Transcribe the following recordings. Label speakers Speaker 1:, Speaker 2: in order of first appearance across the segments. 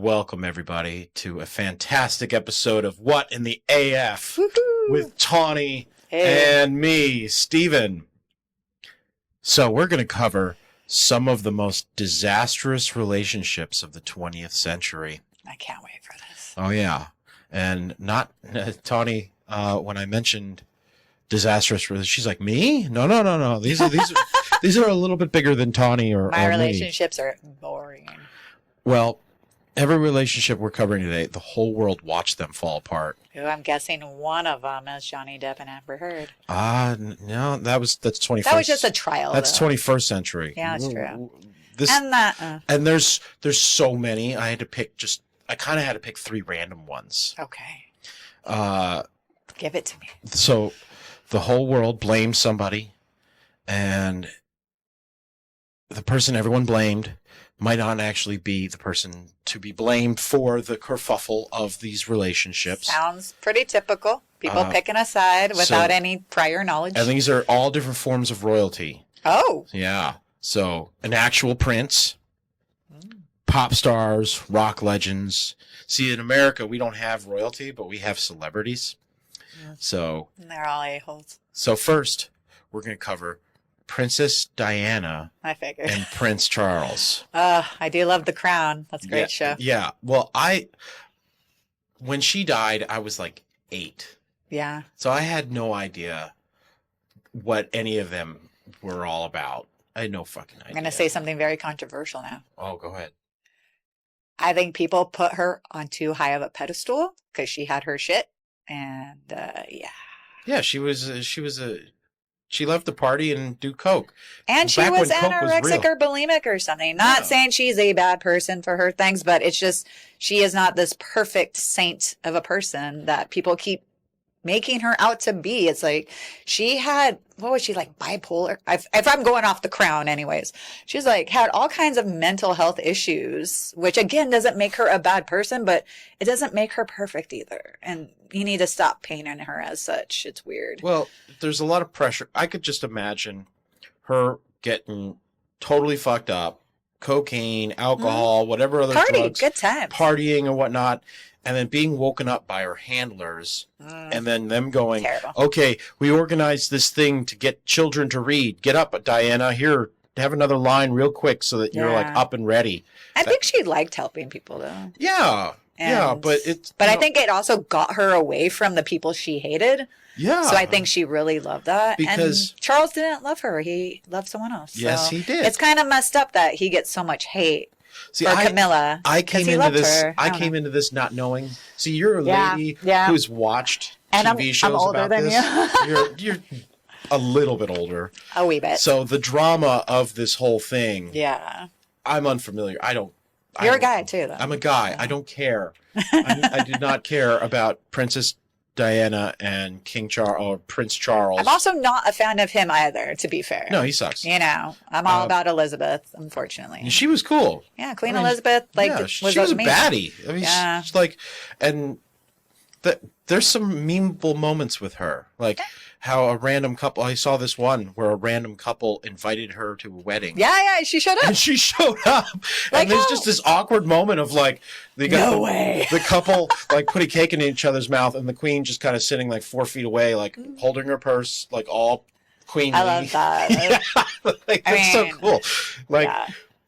Speaker 1: welcome everybody to a fantastic episode of What in the AF
Speaker 2: Woohoo!
Speaker 1: with Tawny and me, Steven. So we're going to cover some of the most disastrous relationships of the 20th century.
Speaker 2: I can't wait for this.
Speaker 1: Oh, yeah. And not, Tawny, when I mentioned disastrous relationships, she's like, me? No. These are a little bit bigger than Tawny or
Speaker 2: My
Speaker 1: or
Speaker 2: relationships are boring.
Speaker 1: Well, every relationship we're covering today, the whole world watched them fall apart.
Speaker 2: Who I'm guessing one of them is Johnny Depp and Amber Heard.
Speaker 1: No, that's 21st.
Speaker 2: That was just a trial.
Speaker 1: That's
Speaker 2: though.
Speaker 1: 21st century.
Speaker 2: Yeah, that's true.
Speaker 1: And there's so many. I kind of had to pick three random ones.
Speaker 2: Okay. Give it to me.
Speaker 1: So the whole world blamed somebody, and the person everyone blamed might not actually be the person to be blamed for the kerfuffle of these relationships.
Speaker 2: Sounds pretty typical. People picking a side without any prior knowledge.
Speaker 1: And these are all different forms of royalty.
Speaker 2: Oh.
Speaker 1: Yeah. So an actual prince, pop stars, rock legends. See, in America, we don't have royalty, but we have celebrities.
Speaker 2: Yeah.
Speaker 1: So
Speaker 2: And they're all a-holes.
Speaker 1: So first, we're going to cover Princess Diana
Speaker 2: I figured.
Speaker 1: and Prince Charles.
Speaker 2: I do love The Crown. That's a great show.
Speaker 1: Yeah. Well, when she died, I was like 8.
Speaker 2: Yeah.
Speaker 1: So I had no idea what any of them were all about. I had no fucking idea.
Speaker 2: I'm going to say something very controversial now.
Speaker 1: Oh, go ahead.
Speaker 2: I think people put her on too high of a pedestal because she had her shit. And, yeah.
Speaker 1: Yeah, she loved to party and do coke.
Speaker 2: And she was anorexic or bulimic or something. Not saying she's a bad person for her things, but it's just she is not this perfect saint of a person that people keep making her out to be. It's like she had, what was she, like bipolar? If I'm going off The Crown anyways, she's like had all kinds of mental health issues, which again doesn't make her a bad person, but it doesn't make her perfect either. And you need to stop painting her as such. It's weird.
Speaker 1: Well, there's a lot of pressure. I could just imagine her getting totally fucked up, cocaine, alcohol, whatever other drugs,
Speaker 2: good times,
Speaker 1: partying and whatnot, and then being woken up by her handlers, and then them going,
Speaker 2: terrible.
Speaker 1: Okay, we organized this thing to get children to read. Get up, Diana. Here, have another line real quick so that you're like up and ready.
Speaker 2: I think she liked helping people though.
Speaker 1: Yeah. But
Speaker 2: I think it also got her away from the people she hated.
Speaker 1: Yeah.
Speaker 2: So I think she really loved that.
Speaker 1: Because
Speaker 2: and Charles didn't love her. He loved someone else.
Speaker 1: Yes,
Speaker 2: so
Speaker 1: he did.
Speaker 2: It's kind of messed up that he gets so much hate for Camilla.
Speaker 1: I came into this not knowing. See, you're a lady who's watched TV shows
Speaker 2: I'm older
Speaker 1: about
Speaker 2: than
Speaker 1: this. You're a little bit older.
Speaker 2: A wee bit.
Speaker 1: So the drama of this whole thing.
Speaker 2: Yeah.
Speaker 1: I'm unfamiliar.
Speaker 2: You're a guy too, though.
Speaker 1: I'm a guy. Yeah. I don't care. I do not care about Princess Diana and Prince Charles.
Speaker 2: I'm also not a fan of him either, to be fair.
Speaker 1: No, he sucks.
Speaker 2: You know, I'm all about Elizabeth, unfortunately.
Speaker 1: She was cool.
Speaker 2: Yeah, Queen Elizabeth,
Speaker 1: she was a baddie. I mean, she's like, and there's some memeable moments with her, like how a random couple. I saw this one where a random couple invited her to a wedding.
Speaker 2: Yeah, she showed up.
Speaker 1: And she showed up, and there's just this awkward moment of like they got the couple like putting cake in each other's mouth, and the queen just kind of sitting like 4 feet away, like holding her purse, like all queenly.
Speaker 2: I love that.
Speaker 1: That's so cool. Like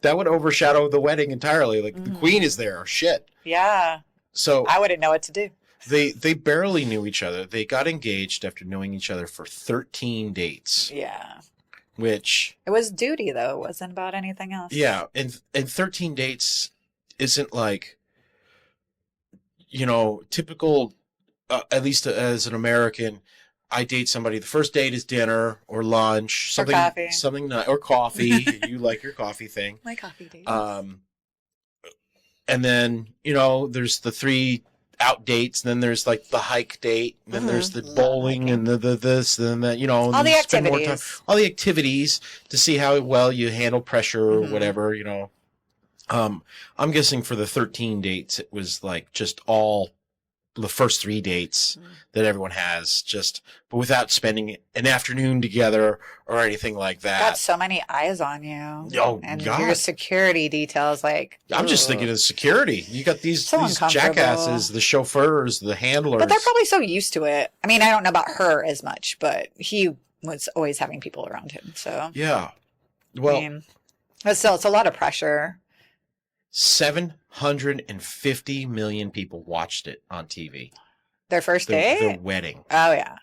Speaker 1: that would overshadow the wedding entirely. Like the queen is there. Shit.
Speaker 2: Yeah.
Speaker 1: So
Speaker 2: I wouldn't know what to do.
Speaker 1: They barely knew each other. They got engaged after knowing each other for 13 dates.
Speaker 2: Yeah.
Speaker 1: Which...
Speaker 2: It was duty, though. It wasn't about anything else.
Speaker 1: Yeah. And 13 dates isn't like, typical, at least as an American, I date somebody. The first date is dinner or lunch. Something,
Speaker 2: or coffee.
Speaker 1: Or coffee. You like your coffee thing.
Speaker 2: My coffee date.
Speaker 1: And then, there's the 3... out dates, and then there's like the hike date, and then there's the bowling and the this and that,
Speaker 2: all the activities.
Speaker 1: All the activities to see how well you handle pressure or whatever, I'm guessing for the 13 dates it was like just all the first 3 dates that everyone has, but without spending an afternoon together or anything like that.
Speaker 2: Got so many eyes on you.
Speaker 1: Oh,
Speaker 2: and
Speaker 1: God.
Speaker 2: Your security details, like,
Speaker 1: I'm just thinking of security. You got these jackasses, the chauffeurs, the handlers.
Speaker 2: But they're probably so used to it. I mean, I don't know about her as much, but he was always having people around him. So
Speaker 1: yeah. Well,
Speaker 2: I mean, but still, it's a lot of pressure.
Speaker 1: 750 million people watched it on TV.
Speaker 2: Their first date?
Speaker 1: Their wedding.
Speaker 2: Oh, yeah.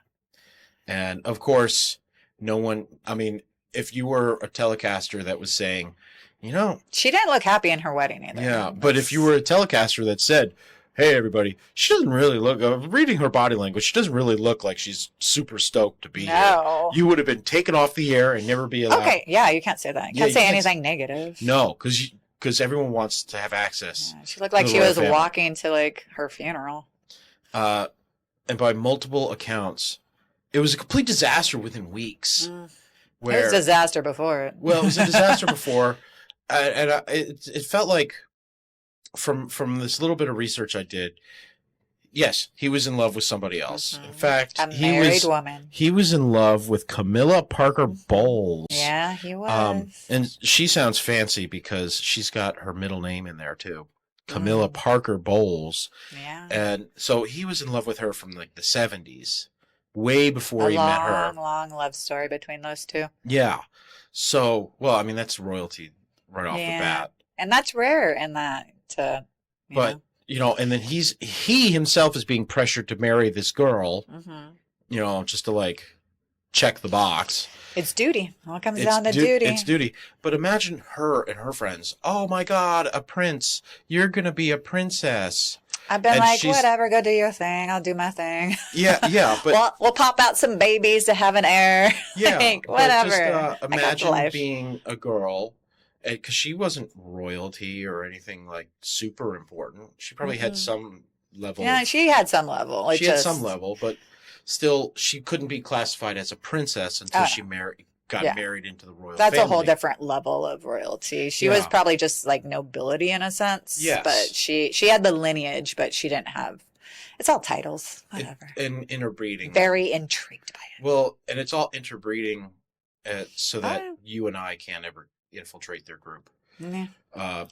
Speaker 1: And, of course, no one... I mean, if you were a telecaster that was saying,
Speaker 2: She didn't look happy in her wedding either.
Speaker 1: Yeah, but if you were a telecaster that said, hey, everybody, she doesn't really look... reading her body language, she doesn't really look like she's super stoked to be here. You would have been taken off the air and never be allowed...
Speaker 2: Okay, yeah, you can't say that. You can't say anything negative.
Speaker 1: No, because everyone wants to have access.
Speaker 2: Yeah, she looked like she was walking to, like, her funeral.
Speaker 1: And by multiple accounts, it was a complete disaster within weeks.
Speaker 2: It was a disaster before it.
Speaker 1: Well, it was a disaster before. And it felt like, from this little bit of research I did, yes, he was in love with somebody else. In fact,
Speaker 2: a married woman.
Speaker 1: He was in love with Camilla Parker Bowles.
Speaker 2: Yeah, he was.
Speaker 1: And she sounds fancy because she's got her middle name in there too. Camilla Parker Bowles.
Speaker 2: Yeah.
Speaker 1: And so he was in love with her from like the 70s, way before he met her.
Speaker 2: Long love story between those two.
Speaker 1: Yeah. So, well, I mean, that's royalty right off the bat.
Speaker 2: And that's rare in that
Speaker 1: and then he himself is being pressured to marry this girl, just to like check the box.
Speaker 2: It's duty. All comes down to duty.
Speaker 1: It's duty. But imagine her and her friends. Oh my God, a prince. You're going to be a princess.
Speaker 2: I've been whatever, go do your thing. I'll do my thing.
Speaker 1: Yeah. But
Speaker 2: we'll pop out some babies to have an heir.
Speaker 1: Yeah.
Speaker 2: Whatever.
Speaker 1: Just imagine being a girl, because she wasn't royalty or anything like super important. She probably had some level.
Speaker 2: Yeah, she had some level.
Speaker 1: She had some level, but still, she couldn't be classified as a princess until she got married into the royal family.
Speaker 2: That's a whole different level of royalty. She was probably just like nobility in a sense.
Speaker 1: Yes.
Speaker 2: But she had the lineage, but she didn't have... It's all titles. Whatever.
Speaker 1: And interbreeding.
Speaker 2: Very intrigued by it.
Speaker 1: Well, and it's all interbreeding so that you and I can't ever infiltrate their group.
Speaker 2: Yeah.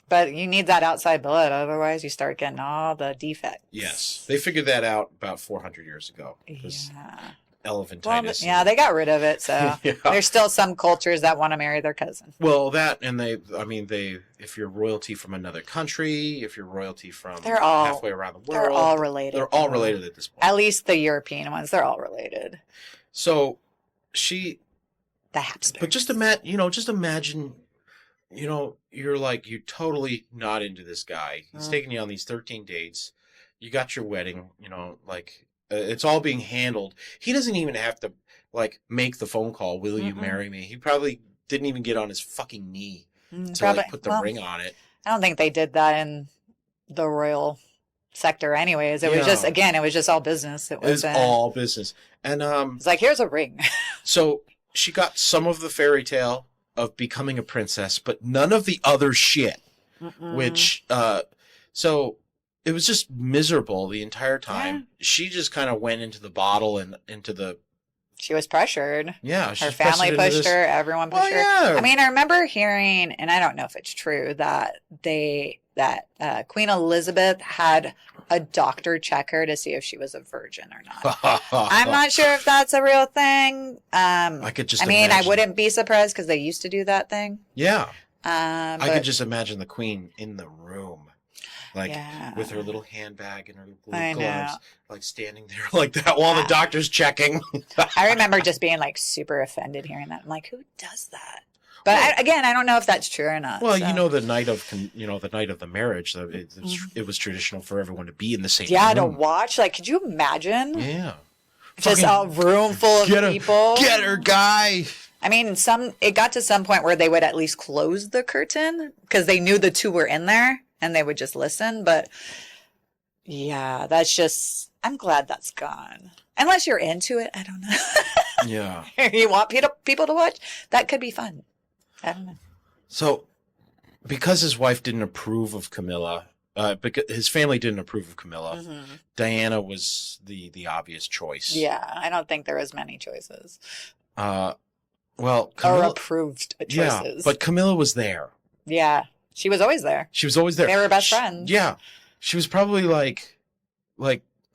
Speaker 2: But you need that outside blood, otherwise you start getting all the defects.
Speaker 1: Yes. They figured that out about 400 years ago.
Speaker 2: Yeah.
Speaker 1: Elephantitis.
Speaker 2: Well, they got rid of it, so there's still some cultures that want to marry their cousin.
Speaker 1: Well, that, and if you're royalty from another country, if you're royalty from halfway around the world.
Speaker 2: They're all related.
Speaker 1: They're all related at this point.
Speaker 2: At least the European ones, they're all related.
Speaker 1: So,
Speaker 2: the Habsburgs.
Speaker 1: But just imagine, you're totally not into this guy. He's taking you on these 13 dates. You got your wedding, it's all being handled. He doesn't even have to, make the phone call, will you marry me? He probably didn't even get on his fucking knee to, put the ring on it.
Speaker 2: I don't think they did that in the royal sector anyways. It was just, again, it was just all business. It was
Speaker 1: all business. And
Speaker 2: it's like, here's a ring.
Speaker 1: So she got some of the fairy tale of becoming a princess, but none of the other shit, which, so it was just miserable the entire time. Yeah. She just kind of went into the bottle and into the...
Speaker 2: She was pressured.
Speaker 1: Yeah.
Speaker 2: Her family pushed her. Everyone pushed her.
Speaker 1: Yeah.
Speaker 2: I mean, I remember hearing, and I don't know if it's true, that Queen Elizabeth had a doctor check her to see if she was a virgin or not. I'm not sure if that's a real thing.
Speaker 1: I could just
Speaker 2: imagine. I wouldn't be surprised because they used to do that thing.
Speaker 1: Yeah. I could just imagine the Queen in the room. With her little handbag and her little gloves, standing there like that while the doctor's checking.
Speaker 2: I remember just being super offended hearing that. I'm like, who does that? But I don't know if that's true or not.
Speaker 1: Well, the night of the marriage, it was traditional for everyone to be in the same room.
Speaker 2: Yeah, to watch. Could you imagine?
Speaker 1: Yeah.
Speaker 2: Just a room full of people.
Speaker 1: Get her, guy.
Speaker 2: I mean, it got to some point where they would at least close the curtain because they knew the two were in there. And they would just listen. But yeah, that's just, I'm glad that's gone. Unless you're into it. I don't know.
Speaker 1: Yeah.
Speaker 2: You want people to watch? That could be fun. I don't know.
Speaker 1: So, because his wife didn't approve of Camilla, because his family didn't approve of Camilla.
Speaker 2: Mm-hmm.
Speaker 1: Diana was the obvious choice.
Speaker 2: Yeah, I don't think there was many choices.
Speaker 1: Well, Camilla,
Speaker 2: or approved choices.
Speaker 1: Yeah, but Camilla was there.
Speaker 2: Yeah, she was always there.
Speaker 1: She was always there.
Speaker 2: They were best friends.
Speaker 1: Yeah, she was probably like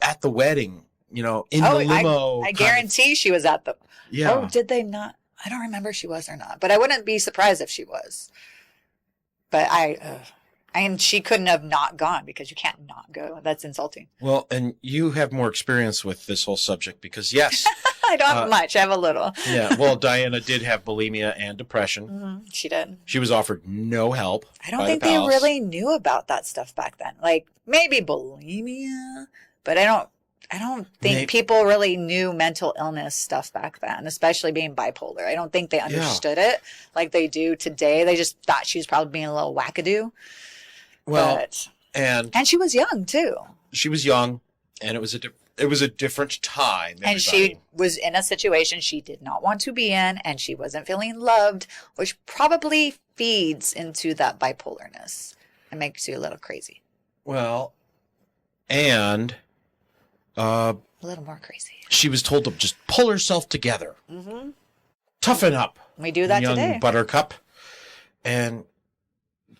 Speaker 1: at the wedding, in the limo.
Speaker 2: I guarantee she was at the.
Speaker 1: Yeah.
Speaker 2: Oh, did they not? I don't remember if she was or not, but I wouldn't be surprised if she was. But and she couldn't have not gone because you can't not go. That's insulting.
Speaker 1: Well, and you have more experience with this whole subject because, yes.
Speaker 2: I don't have much. I have a little.
Speaker 1: Yeah. Well, Diana did have bulimia and depression.
Speaker 2: Mm-hmm. She did.
Speaker 1: She was offered no help.
Speaker 2: I don't think they really knew about that stuff back then. Like maybe bulimia, but I don't think people really knew mental illness stuff back then, especially being bipolar. I don't think they understood it like they do today. They just thought she was probably being a little wackadoo.
Speaker 1: Well, and
Speaker 2: she was young too.
Speaker 1: She was young, and it was a different time.
Speaker 2: And she was in a situation she did not want to be in, and she wasn't feeling loved, which probably feeds into that bipolarness and makes you a little crazy.
Speaker 1: Well, and
Speaker 2: a little more crazy.
Speaker 1: She was told to just pull herself together, toughen up.
Speaker 2: We do that
Speaker 1: young
Speaker 2: today,
Speaker 1: Buttercup, and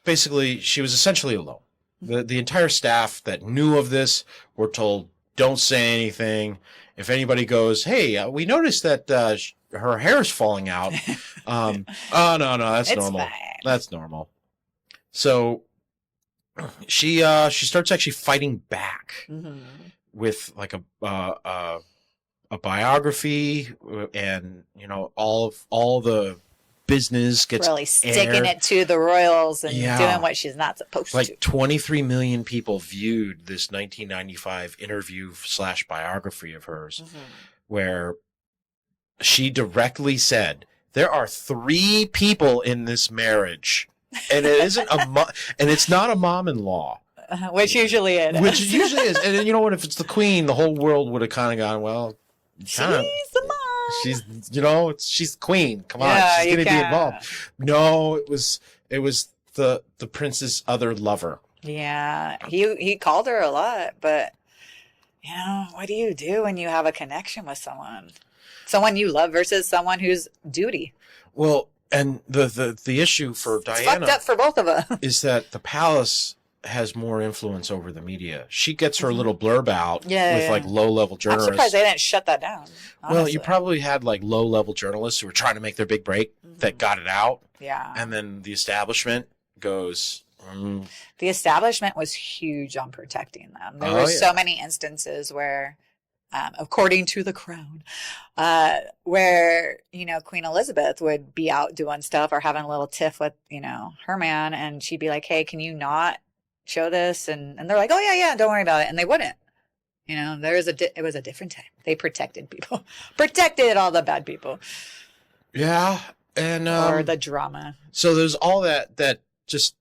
Speaker 1: basically, she was essentially alone. The entire staff that knew of this were told, don't say anything. If anybody goes, hey, we noticed that her hair's falling out. Oh, no, that's normal.
Speaker 2: Fine.
Speaker 1: That's normal. So she starts actually fighting back with like a biography and, all the business gets
Speaker 2: really sticking it to the royals and doing what she's not supposed to.
Speaker 1: Like 23 million people viewed this 1995 interview / biography of hers, where she directly said, "There are 3 people in this marriage, and it isn't and it's not a mom-in-law."
Speaker 2: Which usually it is.
Speaker 1: Which it usually is. And you know what? If it's the queen, the whole world would have kind of gone, well,
Speaker 2: she's the mom.
Speaker 1: She's, she's queen. Come on, she's going to be involved. No, it was the prince's other lover.
Speaker 2: Yeah, he called her a lot, but what do you do when you have a connection with someone you love versus someone who's duty?
Speaker 1: Well, and the issue for Diana,
Speaker 2: fucked up for both of them,
Speaker 1: is that the palace has more influence over the media. She gets her little blurb out with like low-level journalists.
Speaker 2: I'm surprised they didn't shut that down. Honestly.
Speaker 1: Well, you probably had like low-level journalists who were trying to make their big break that got it out.
Speaker 2: Yeah.
Speaker 1: And then the establishment goes...
Speaker 2: The establishment was huge on protecting them. There were so many instances where, according to the Crown, where, Queen Elizabeth would be out doing stuff or having a little tiff with, her man, and she'd be like, hey, can you not show this? And they're like, oh yeah, don't worry about it. And they wouldn't. It was a different time. They protected people. Protected all the bad people.
Speaker 1: Yeah. And
Speaker 2: or the drama.
Speaker 1: So there's all that just,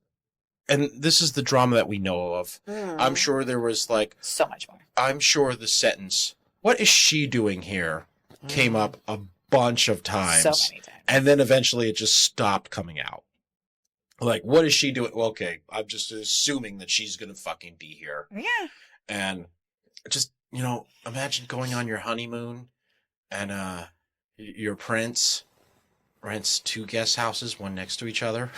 Speaker 1: and this is the drama that we know of. I'm sure there was like
Speaker 2: so much more.
Speaker 1: I'm sure the sentence, what is she doing here, came up a bunch of times.
Speaker 2: So many times. And
Speaker 1: then eventually it just stopped coming out. Like, what is she doing? Well, okay, I'm just assuming that she's going to fucking be here.
Speaker 2: Yeah.
Speaker 1: And just, imagine going on your honeymoon and your prince rents 2 guest houses, one next to each other.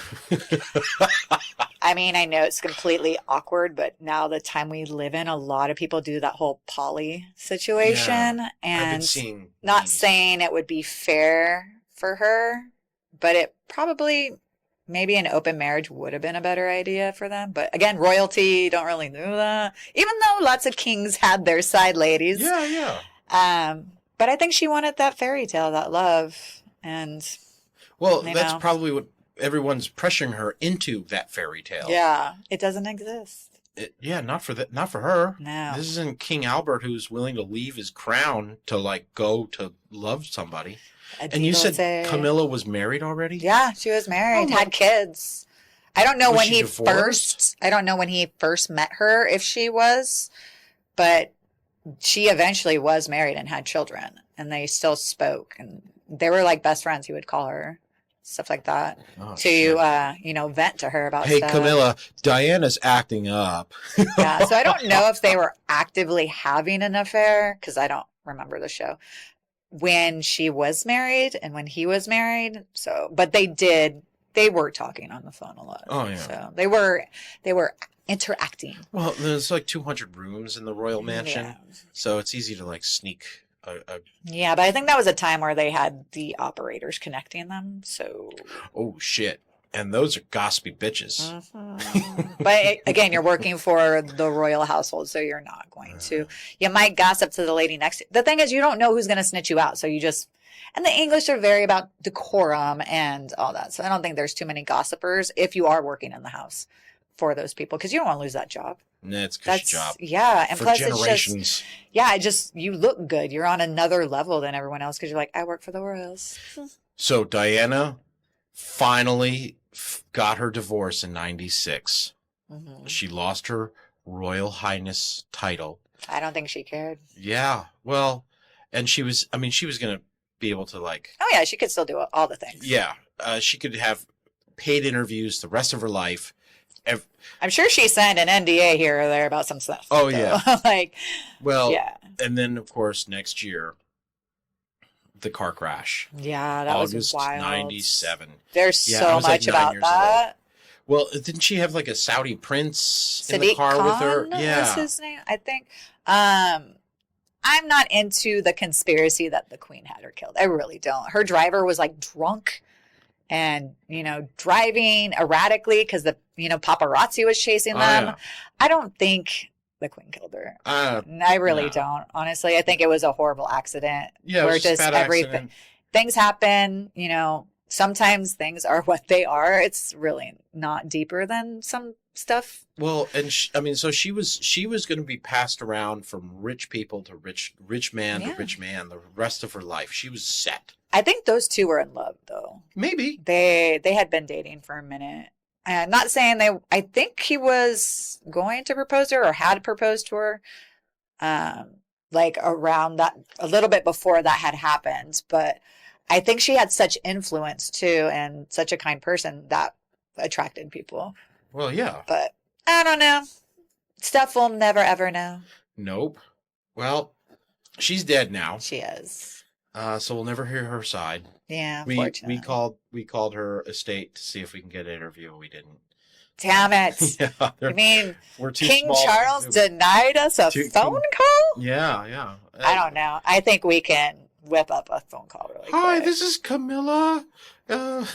Speaker 2: I mean, I know it's completely awkward, but now the time we live in, a lot of people do that whole poly situation.
Speaker 1: Yeah,
Speaker 2: and not saying it would be fair for her, but it probably... Maybe an open marriage would have been a better idea for them. But again, royalty, don't really know that. Even though lots of kings had their side ladies.
Speaker 1: Yeah.
Speaker 2: But I think she wanted that fairy tale, that love. And
Speaker 1: well, that's probably what everyone's pressuring her into, that fairy tale.
Speaker 2: Yeah. It doesn't exist.
Speaker 1: Not for her.
Speaker 2: No.
Speaker 1: This isn't King Albert who's willing to leave his crown to like go to love somebody. And you said Camilla was married already?
Speaker 2: Yeah, she was married, had kids. I don't know when he first met her, if she was, but she eventually was married and had children, and they still spoke, and they were like best friends. He would call her. stuff like that,
Speaker 1: Oh,
Speaker 2: to
Speaker 1: shit.
Speaker 2: vent to her about
Speaker 1: Hey,
Speaker 2: stuff.
Speaker 1: Camilla, Diana's acting up.
Speaker 2: Yeah, so I don't know if they were actively having an affair, because I don't remember the show, when she was married and when he was married. So, but they were talking on the phone a lot.
Speaker 1: Oh, yeah.
Speaker 2: So they were interacting.
Speaker 1: Well, there's like 200 rooms in the royal mansion,
Speaker 2: Yeah.
Speaker 1: so it's easy to like sneak
Speaker 2: Yeah, but I think that was a time where they had the operators connecting them. So,
Speaker 1: oh shit. And those are gossipy bitches.
Speaker 2: But again, you're working for the royal household, so you're not going to. You might gossip to the lady next to you. The thing is, you don't know who's going to snitch you out, so you just. And the English are very about decorum and all that, so I don't think there's too many gossipers if you are working in the house for those people, because you don't want to lose that job.
Speaker 1: Nah, it's a good job.
Speaker 2: Yeah, and
Speaker 1: for
Speaker 2: plus
Speaker 1: generations.
Speaker 2: it's just you look good. You're on another level than everyone else because you're like, I work for the royals.
Speaker 1: So Diana finally got her divorce in 96.
Speaker 2: Mm-hmm.
Speaker 1: She lost her Royal Highness title.
Speaker 2: I don't think she cared.
Speaker 1: Yeah, well, and she was going to be able to like...
Speaker 2: Oh, yeah, she could still do all the things.
Speaker 1: Yeah, she could have paid interviews the rest of her life.
Speaker 2: I'm sure she signed an NDA here or there about some stuff.
Speaker 1: Oh, yeah.
Speaker 2: Yeah.
Speaker 1: And then, of course, next year, the car crash.
Speaker 2: Yeah, that
Speaker 1: August
Speaker 2: was wild.
Speaker 1: 97.
Speaker 2: There's so much about that.
Speaker 1: Well, didn't she have like a Saudi prince in
Speaker 2: Sadiq
Speaker 1: the car
Speaker 2: Khan
Speaker 1: with her? Yeah.
Speaker 2: was his name, I think. I'm not into the conspiracy that the queen had her killed. I really don't. Her driver was like drunk and, driving erratically because the, paparazzi was chasing them.
Speaker 1: Yeah.
Speaker 2: I don't think the queen killed her. I really don't. Honestly, I think it was a horrible accident.
Speaker 1: Yeah,
Speaker 2: where
Speaker 1: it was just bad accident.
Speaker 2: Things happen, sometimes things are what they are. It's really not deeper than some stuff.
Speaker 1: Well, and so she was going to be passed around from rich people to rich man to rich man the rest of her life. She was set.
Speaker 2: I think those two were in love, though.
Speaker 1: Maybe
Speaker 2: they had been dating for a minute. And not saying I think he was going to propose to her or had proposed to her, like around that, a little bit before that had happened. But I think she had such influence too, and such a kind person that attracted people.
Speaker 1: Well, yeah.
Speaker 2: But I don't know. Stuff we'll never ever know.
Speaker 1: Nope. Well, she's dead now.
Speaker 2: She is.
Speaker 1: So we'll never hear her side.
Speaker 2: Yeah,
Speaker 1: we called her estate to see if we can get an interview. We didn't.
Speaker 2: Damn it!
Speaker 1: Yeah,
Speaker 2: I mean,
Speaker 1: we're too
Speaker 2: King
Speaker 1: small
Speaker 2: Charles denied us a phone call.
Speaker 1: Yeah.
Speaker 2: I don't know. I think we can whip up a phone call really quick.
Speaker 1: Hi, this is Camilla.
Speaker 2: Oh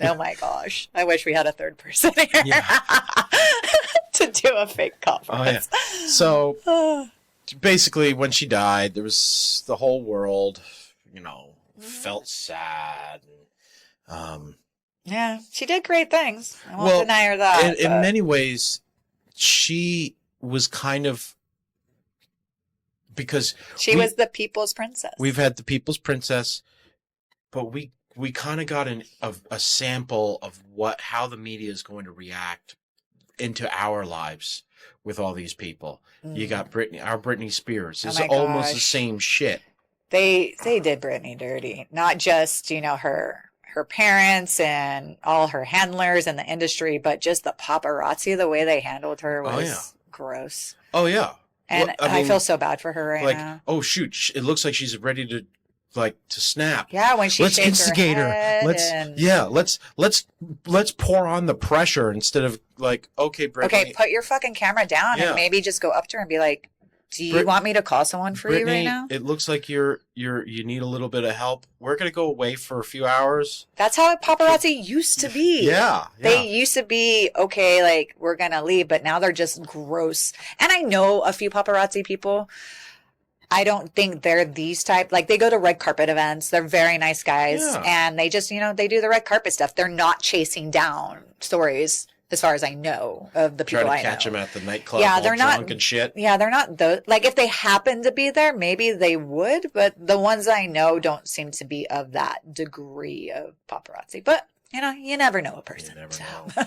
Speaker 2: my gosh! I wish we had a third person here to do a fake call for us.
Speaker 1: Yeah. So basically, when she died, there was the whole world, felt sad.
Speaker 2: Yeah, she did great things. I won't deny her that.
Speaker 1: In many ways, she was kind of, because
Speaker 2: she was the people's princess.
Speaker 1: We've had the people's princess, but we kind of got a sample of how the media is going to react into our lives with all these people. You got Britney Spears. It's almost the same shit.
Speaker 2: They did Britney dirty. Not just, her parents and all her handlers in the industry, but just the paparazzi, the way they handled her was gross.
Speaker 1: Oh, yeah.
Speaker 2: And I feel so bad for her right now.
Speaker 1: Oh, shoot. It looks like she's ready to snap.
Speaker 2: Yeah, when she
Speaker 1: let's
Speaker 2: shakes
Speaker 1: instigate
Speaker 2: her head.
Speaker 1: Let's pour on the pressure instead of okay, Britney.
Speaker 2: Okay, put your fucking camera down and maybe just go up to her and be like, do you want me to call someone for you right now?
Speaker 1: It looks like you need a little bit of help. We're gonna go away for a few hours.
Speaker 2: That's how paparazzi used to be.
Speaker 1: Yeah.
Speaker 2: They used to be okay, we're gonna leave, but now they're just gross. And I know a few paparazzi people. I don't think they're these type. They go to red carpet events. They're very nice guys, and they just they do the red carpet stuff. They're not chasing down stories. As far as I know of the people I know.
Speaker 1: Try to catch them at the nightclub. Yeah, they're not drunk and shit.
Speaker 2: Yeah, they're not those. If they happen to be there, maybe they would. But the ones I know don't seem to be of that degree of paparazzi. But you never know a person. You never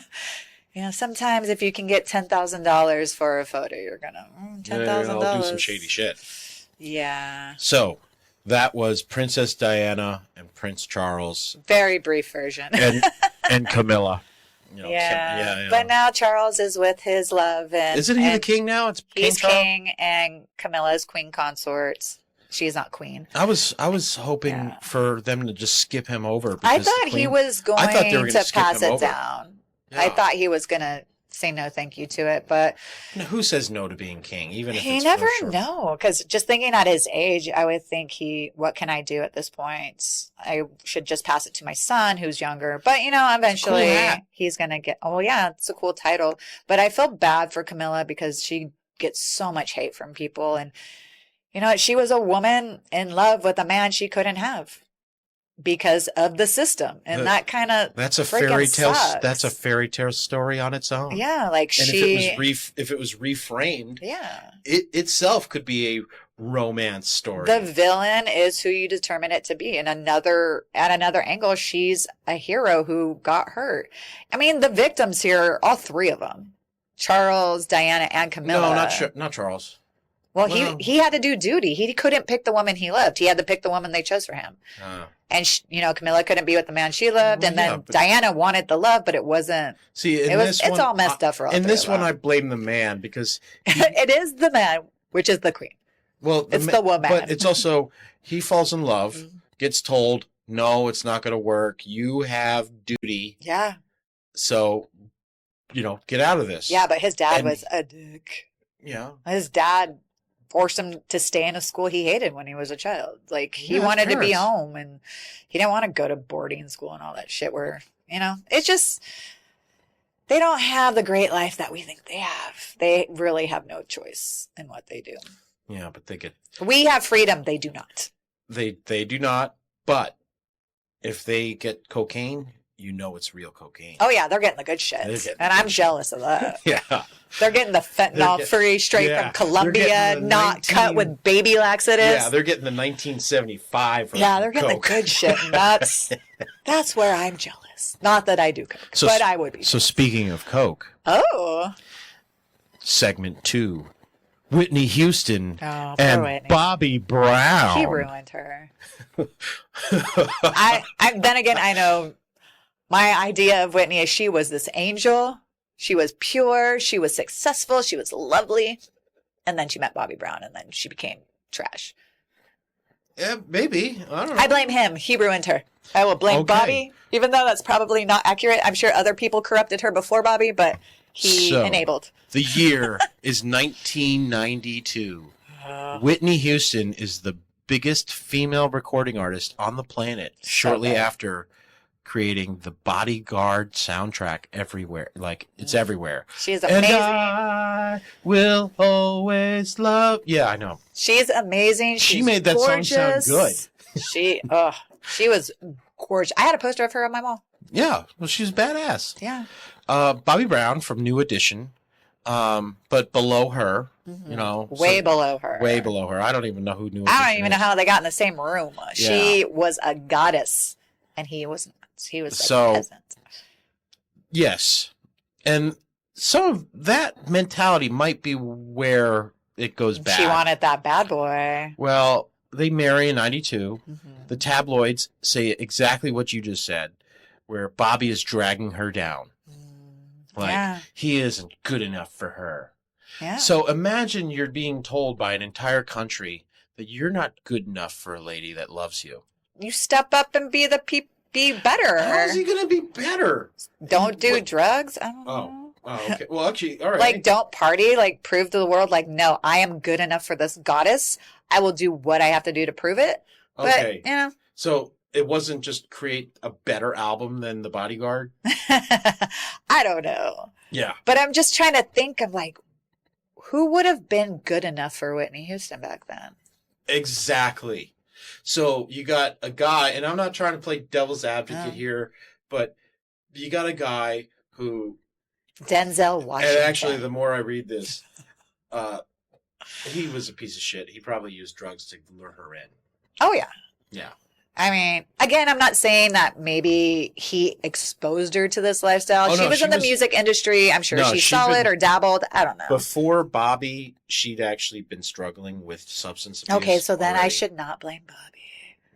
Speaker 2: know. Sometimes if you can get $10,000 for a photo, you're gonna $10,000.
Speaker 1: I'll do some shady shit.
Speaker 2: Yeah.
Speaker 1: So That was Princess Diana and Prince Charles.
Speaker 2: Very brief version.
Speaker 1: and Camilla. You know,
Speaker 2: yeah. But now Charles is with his love. And,
Speaker 1: isn't he the king now? It's
Speaker 2: he's
Speaker 1: King Charles?
Speaker 2: king, and Camilla's queen consort. She's not queen.
Speaker 1: I was hoping for them to just skip him over.
Speaker 2: I thought he was going to pass it down. Yeah. I thought he was going to say no thank you to it, but
Speaker 1: who says no to being king? Even if
Speaker 2: he never know, because just thinking at his age, I would think what can I do at this point? I should just pass it to my son who's younger, but eventually he's gonna get. Oh yeah, it's a cool title, but I feel bad for Camilla because she gets so much hate from people, and she was a woman in love with a man she couldn't have because of the system, and that's a fairy tale.
Speaker 1: Sucks. That's a fairy tale story on its own.
Speaker 2: Yeah,
Speaker 1: if it was reframed, it itself could be a romance story.
Speaker 2: The villain is who you determine it to be, and at another angle, she's a hero who got hurt. I mean, the victims here, all three of them: Charles, Diana, and Camilla.
Speaker 1: No, not Charles.
Speaker 2: Well, he had to do duty. He couldn't pick the woman he loved. He had to pick the woman they chose for him. And Camilla couldn't be with the man she loved, and then Diana wanted the love, but it wasn't.
Speaker 1: See, it's
Speaker 2: all messed up for all.
Speaker 1: In this one, I blame the man because
Speaker 2: it is the man, which is the queen.
Speaker 1: Well,
Speaker 2: it's the woman,
Speaker 1: but it's also he falls in love, gets told, "No, it's not going to work. You have duty."
Speaker 2: Yeah.
Speaker 1: So, get out of this.
Speaker 2: Yeah, but his dad was a dick.
Speaker 1: Yeah.
Speaker 2: His dad forced him to stay in a school he hated when he was a child. Like, he wanted to be home, and he didn't want to go to boarding school and all that shit where, it's just, they don't have the great life that we think they have. They really have no choice in what they do.
Speaker 1: Yeah, but
Speaker 2: we have freedom. They do not.
Speaker 1: They do not, but if they get cocaine, it's real cocaine.
Speaker 2: Oh, yeah, they're getting the good shit. And I'm jealous of that.
Speaker 1: Yeah.
Speaker 2: They're getting the fentanyl free straight from Colombia, not cut with baby laxatives.
Speaker 1: Yeah, they're getting the 1975.
Speaker 2: Yeah, they're getting the good shit. And that's where I'm jealous. Not that I do coke, but I would be.
Speaker 1: So speaking of coke.
Speaker 2: Oh.
Speaker 1: Segment 2. Whitney Houston
Speaker 2: and Whitney.
Speaker 1: Bobby Brown.
Speaker 2: He ruined her. Then again, I know my idea of Whitney is she was this angel. She was pure. She was successful. She was lovely. And then she met Bobby Brown, and then she became trash.
Speaker 1: Yeah, maybe. I don't know.
Speaker 2: I blame him. He ruined her. I will blame Bobby, even though that's probably not accurate. I'm sure other people corrupted her before Bobby, but he enabled.
Speaker 1: The year is 1992. Whitney Houston is the biggest female recording artist on the planet shortly after creating the Bodyguard soundtrack everywhere. Like, it's everywhere.
Speaker 2: She's amazing.
Speaker 1: And I will always love. Yeah, I know.
Speaker 2: She's amazing.
Speaker 1: She made that
Speaker 2: gorgeous.
Speaker 1: Song sound good.
Speaker 2: She was gorgeous. I had a poster of her on my wall.
Speaker 1: Yeah, well, she's badass.
Speaker 2: Yeah.
Speaker 1: Bobby Brown from New Edition, but below her,
Speaker 2: way below her.
Speaker 1: Way below her. I don't even know who New Edition
Speaker 2: I don't even know how they got in the same room. Yeah. She was a goddess, and he was not. He was a peasant.
Speaker 1: Yes. And some of that mentality might be where it goes bad.
Speaker 2: She wanted that bad boy.
Speaker 1: Well, they marry in 92. The tabloids say exactly what you just said, where Bobby is dragging her down. He isn't good enough for her.
Speaker 2: Yeah.
Speaker 1: So imagine you're being told by an entire country that you're not good enough for a lady that loves you.
Speaker 2: You step up and be better.
Speaker 1: How is he going to be better?
Speaker 2: Don't do drugs? I don't know.
Speaker 1: Oh, okay. Well, actually, all right.
Speaker 2: Like, don't party. Like, prove to the world, like, no, I am good enough for this goddess. I will do what I have to do to prove it.
Speaker 1: Okay.
Speaker 2: But,
Speaker 1: So it wasn't just create a better album than The Bodyguard?
Speaker 2: I don't know.
Speaker 1: Yeah.
Speaker 2: But I'm just trying to think of, like, who would have been good enough for Whitney Houston back then?
Speaker 1: Exactly. So you got a guy, and I'm not trying to play devil's advocate here, but you got a guy who...
Speaker 2: Denzel Washington.
Speaker 1: And actually, the more I read this, he was a piece of shit. He probably used drugs to lure her in.
Speaker 2: Oh, yeah.
Speaker 1: Yeah.
Speaker 2: I mean, again, I'm not saying that maybe he exposed her to this lifestyle. She was in the music industry. I'm sure she saw it or dabbled. I don't know.
Speaker 1: Before Bobby, she'd actually been struggling with substance abuse.
Speaker 2: Okay, so then I should not blame Bobby.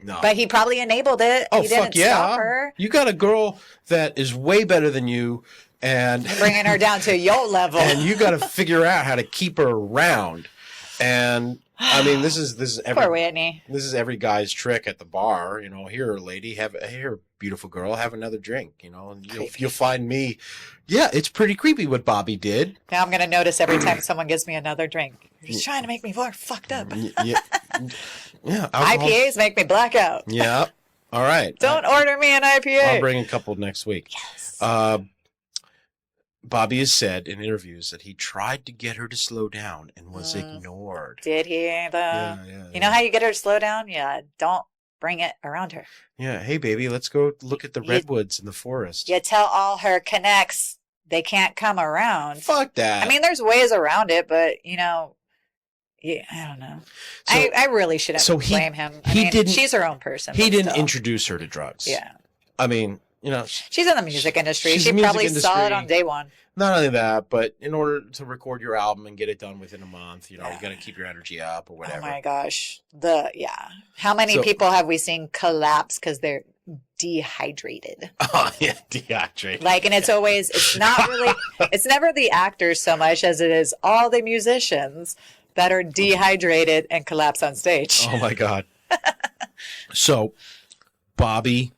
Speaker 1: No.
Speaker 2: But he probably enabled it.
Speaker 1: Oh,
Speaker 2: he didn't
Speaker 1: fuck yeah.
Speaker 2: stop her.
Speaker 1: You got a girl that is way better than you, and
Speaker 2: bringing her down to your level.
Speaker 1: And you got to figure out how to keep her around. And I mean, this is every,
Speaker 2: poor Whitney.
Speaker 1: This is every guy's trick at the bar. You know, here, lady, here, beautiful girl, have another drink. You know, and you'll find me. Yeah, it's pretty creepy what Bobby did.
Speaker 2: Now I'm going to notice every time someone gives me another drink. He's trying to make me more fucked up.
Speaker 1: Yeah. Alcohol.
Speaker 2: IPAs make me black out.
Speaker 1: Yeah. All right.
Speaker 2: Don't order me an IPA.
Speaker 1: I'll bring a couple next week.
Speaker 2: Yes.
Speaker 1: Bobby has said in interviews that he tried to get her to slow down and was ignored.
Speaker 2: Did he, though?
Speaker 1: Yeah.
Speaker 2: You know how you get her to slow down? Yeah, don't bring it around her.
Speaker 1: Yeah. Hey, baby, let's go look at the redwoods in the forest.
Speaker 2: You tell all her connects they can't come around.
Speaker 1: Fuck that.
Speaker 2: I mean, there's ways around it, but, you know, yeah, I don't know. So, I really shouldn't blame him. She's her own person.
Speaker 1: He didn't introduce her to drugs.
Speaker 2: Yeah.
Speaker 1: I mean, you know,
Speaker 2: she's in the music industry. She probably saw it on day one.
Speaker 1: Not only that, but in order to record your album and get it done within a month, you know, you got to keep your energy up or whatever.
Speaker 2: Oh my gosh. How many people have we seen collapse because they're dehydrated?
Speaker 1: Oh, yeah, dehydrated.
Speaker 2: Like, and it's never the actors so much as it is all the musicians that are dehydrated and collapse on stage.
Speaker 1: Oh my God. So, Bobby,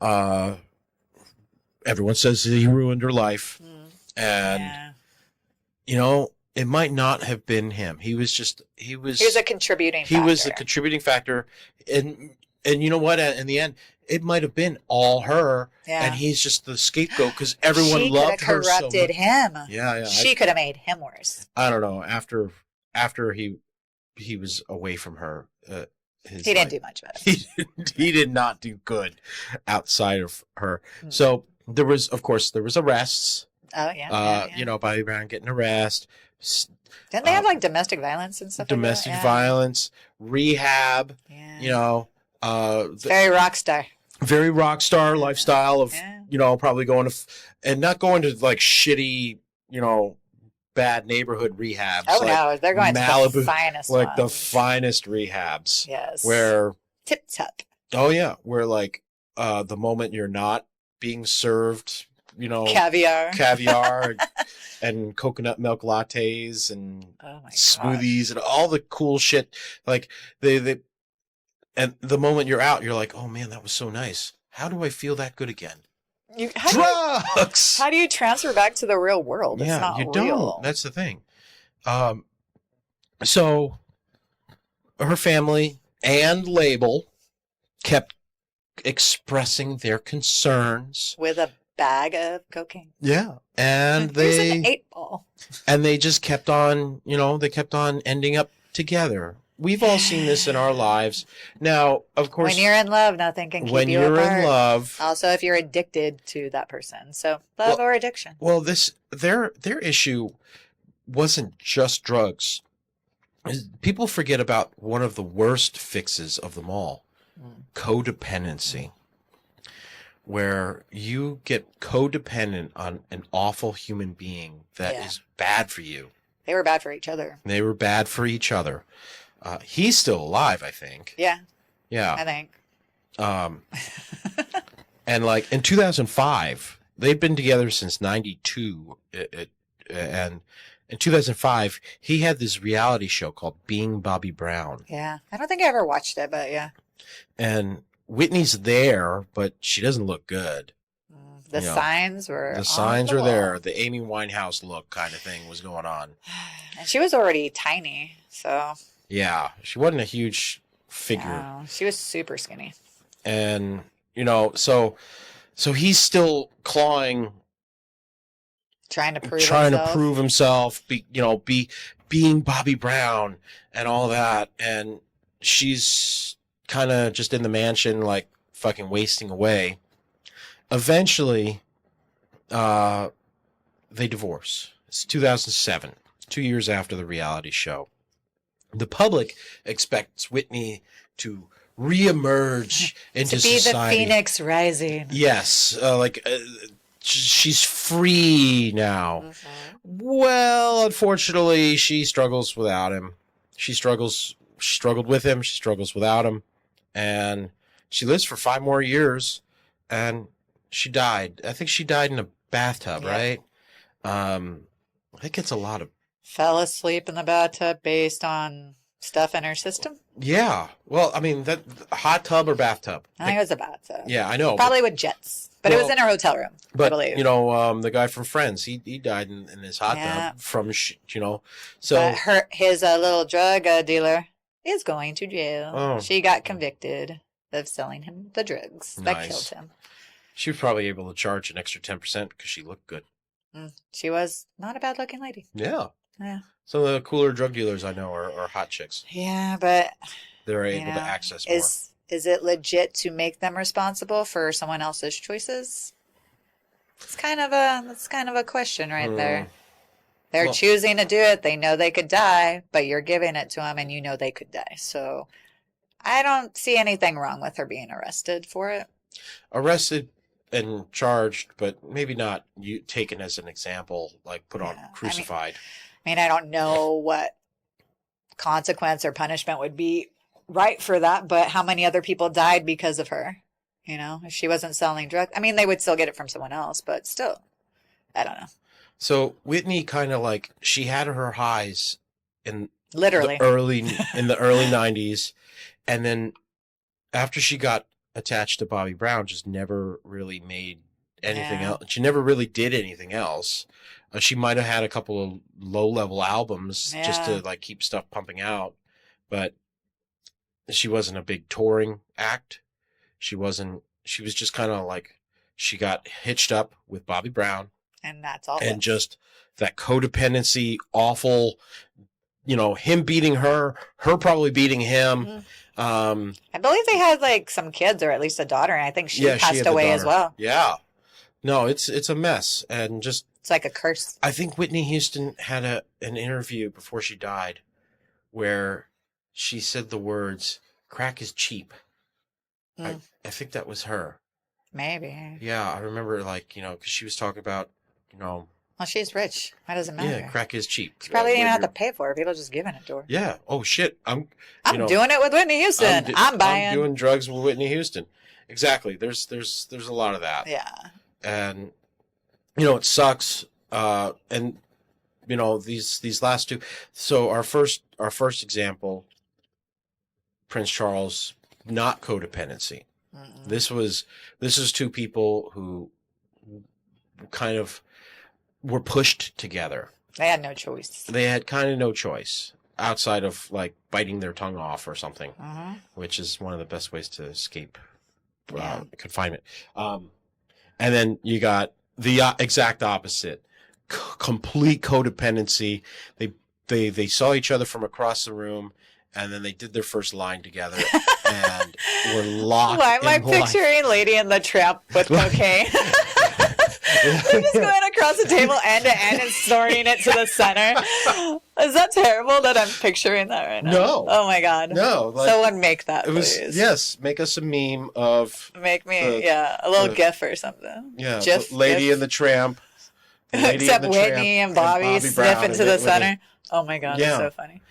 Speaker 1: everyone says he ruined her life. And, you know, it might not have been him. He was a contributing factor. He was a contributing factor. And you know what? In the end, it might have been all her. Yeah. And he's just the scapegoat because everyone loved her so much. She could have corrupted him. Yeah. She could have made him worse. I don't know. After he was away from her, he didn't do much of it. He did not do good outside of her. Mm-hmm. So there was arrests. Oh, yeah. You know, Bobby Brown getting arrested.
Speaker 2: Didn't they have like domestic violence and stuff?
Speaker 1: Domestic violence, rehab. Yeah. You know,
Speaker 2: very rock star.
Speaker 1: Very rock star lifestyle of you know, probably going to and not going to like shitty, you know, bad neighborhood rehabs. Oh no, they're going Malibu, to the finest, like the finest rehabs. Yes, where
Speaker 2: tip top.
Speaker 1: Oh yeah, where like the moment you're not being served, you know, caviar and coconut milk lattes and smoothies and all the cool shit. Like they and the moment you're out, you're like, oh man, that was so nice. How do I feel that good again?
Speaker 2: Drugs. How do you transfer back to the real world? It's not
Speaker 1: you
Speaker 2: real.
Speaker 1: Don't. That's the thing. So her family and label kept expressing their concerns
Speaker 2: with a bag of cocaine.
Speaker 1: Yeah, and
Speaker 2: there's an 8-ball.
Speaker 1: And they just kept on, you know, they kept on ending up together. We've all seen this in our lives. Now, of course,
Speaker 2: when you're in love, nothing can keep you apart. When you're in love, also if you're addicted to that person, so love or addiction.
Speaker 1: Well, their issue wasn't just drugs. People forget about one of the worst fixes of them all: codependency. Where you get codependent on an awful human being that is bad for you.
Speaker 2: They were bad for each other.
Speaker 1: They were bad for each other. He's still alive, I think.
Speaker 2: Yeah.
Speaker 1: Yeah.
Speaker 2: I think.
Speaker 1: And like in 2005, they've been together since 92. And in 2005, he had this reality show called Being Bobby Brown.
Speaker 2: Yeah. I don't think I ever watched it, but yeah.
Speaker 1: And Whitney's there, but she doesn't look good.
Speaker 2: The signs were
Speaker 1: there. The Amy Winehouse look kind of thing was going on.
Speaker 2: And she was already tiny, so.
Speaker 1: Yeah, she wasn't a huge figure.
Speaker 2: No, she was super skinny.
Speaker 1: And, you know, so he's still clawing.
Speaker 2: Trying to
Speaker 1: prove himself, being Bobby Brown and all that. And she's kind of just in the mansion, like fucking wasting away. Eventually, they divorce. It's 2007, 2 years after the reality show. The public expects Whitney to reemerge into society. To be the
Speaker 2: phoenix rising.
Speaker 1: Yes, she's free now. Mm-hmm. Well, unfortunately, she struggles without him. She struggled with him. She struggles without him. and she lives for 5 more years, and she died. I think she died in a bathtub, right? I think it's a lot of...
Speaker 2: Fell asleep in the bathtub based on stuff in her system?
Speaker 1: Yeah. Well, I mean, that hot tub or bathtub?
Speaker 2: I think it was a bathtub.
Speaker 1: Yeah, I know.
Speaker 2: Probably with jets. But it was in her hotel room,
Speaker 1: but,
Speaker 2: I believe.
Speaker 1: You know, the guy from Friends, he died in his hot tub from, you know. So
Speaker 2: but his little drug dealer is going to jail.
Speaker 1: Oh.
Speaker 2: She got convicted of selling him the drugs that killed him.
Speaker 1: She was probably able to charge an extra 10% because she looked good.
Speaker 2: She was not a bad-looking lady.
Speaker 1: Yeah.
Speaker 2: Yeah.
Speaker 1: Some of the cooler drug dealers I know are hot chicks.
Speaker 2: Yeah, but...
Speaker 1: They're able to access more.
Speaker 2: Is it legit to make them responsible for someone else's choices? That's kind of a question right there. They're choosing to do it. They know they could die, but you're giving it to them and you know they could die. So I don't see anything wrong with her being arrested for it.
Speaker 1: Arrested and charged, but maybe not taken as an example, like put on crucified.
Speaker 2: I mean, I don't know what consequence or punishment would be right for that, but how many other people died because of her? You know, if she wasn't selling drugs, I mean, they would still get it from someone else, but still, I don't know.
Speaker 1: So Whitney kind of like, she had her highs in
Speaker 2: literally
Speaker 1: the early 90s, and then after she got attached to Bobby Brown, just never really made anything else. She never really did anything else. She might have had a couple of low-level albums just to like keep stuff pumping out, but she wasn't a big touring act. She was just kind of like, she got hitched up with Bobby Brown.
Speaker 2: And that's all.
Speaker 1: And just that codependency, awful, you know, him beating her probably beating him.
Speaker 2: I believe they had like some kids or at least a daughter. And I think she passed away as well.
Speaker 1: Yeah. No, it's a mess. And just,
Speaker 2: it's like a curse.
Speaker 1: I think Whitney Houston had an interview before she died where she said the words, "Crack is cheap." I think that was her.
Speaker 2: Maybe.
Speaker 1: Yeah, I remember, like, you know, because she was talking about, you know.
Speaker 2: Well, she's rich. Why does it matter?
Speaker 1: Yeah, crack is cheap.
Speaker 2: She probably didn't even have to pay for it. People just giving it to her.
Speaker 1: Yeah. Oh shit. I'm
Speaker 2: doing it with Whitney Houston. I'm buying.
Speaker 1: I'm doing drugs with Whitney Houston. Exactly. There's a lot of that.
Speaker 2: Yeah.
Speaker 1: And you know, it sucks. And you know, these last two. So our first example, Prince Charles, not codependency. This is two people who kind of were pushed together.
Speaker 2: They had no choice.
Speaker 1: They had kind of no choice outside of like biting their tongue off or something, which is one of the best ways to escape confinement. And then you got the exact opposite, complete codependency. They saw each other from across the room, and then they did their first line together and were locked.
Speaker 2: Why am I picturing Lady and the Tramp with cocaine? They're just going across the table end to end and snorting it to the center. Is that terrible that I'm picturing that right now?
Speaker 1: No.
Speaker 2: Oh my God.
Speaker 1: No.
Speaker 2: Like, someone make that, please.
Speaker 1: Yes, make us a meme of...
Speaker 2: Make me, a little GIF or something.
Speaker 1: Yeah,
Speaker 2: GIF,
Speaker 1: Lady and the Tramp.
Speaker 2: Except Whitney and Bobby sniffing to the center. Oh my God, it's so funny.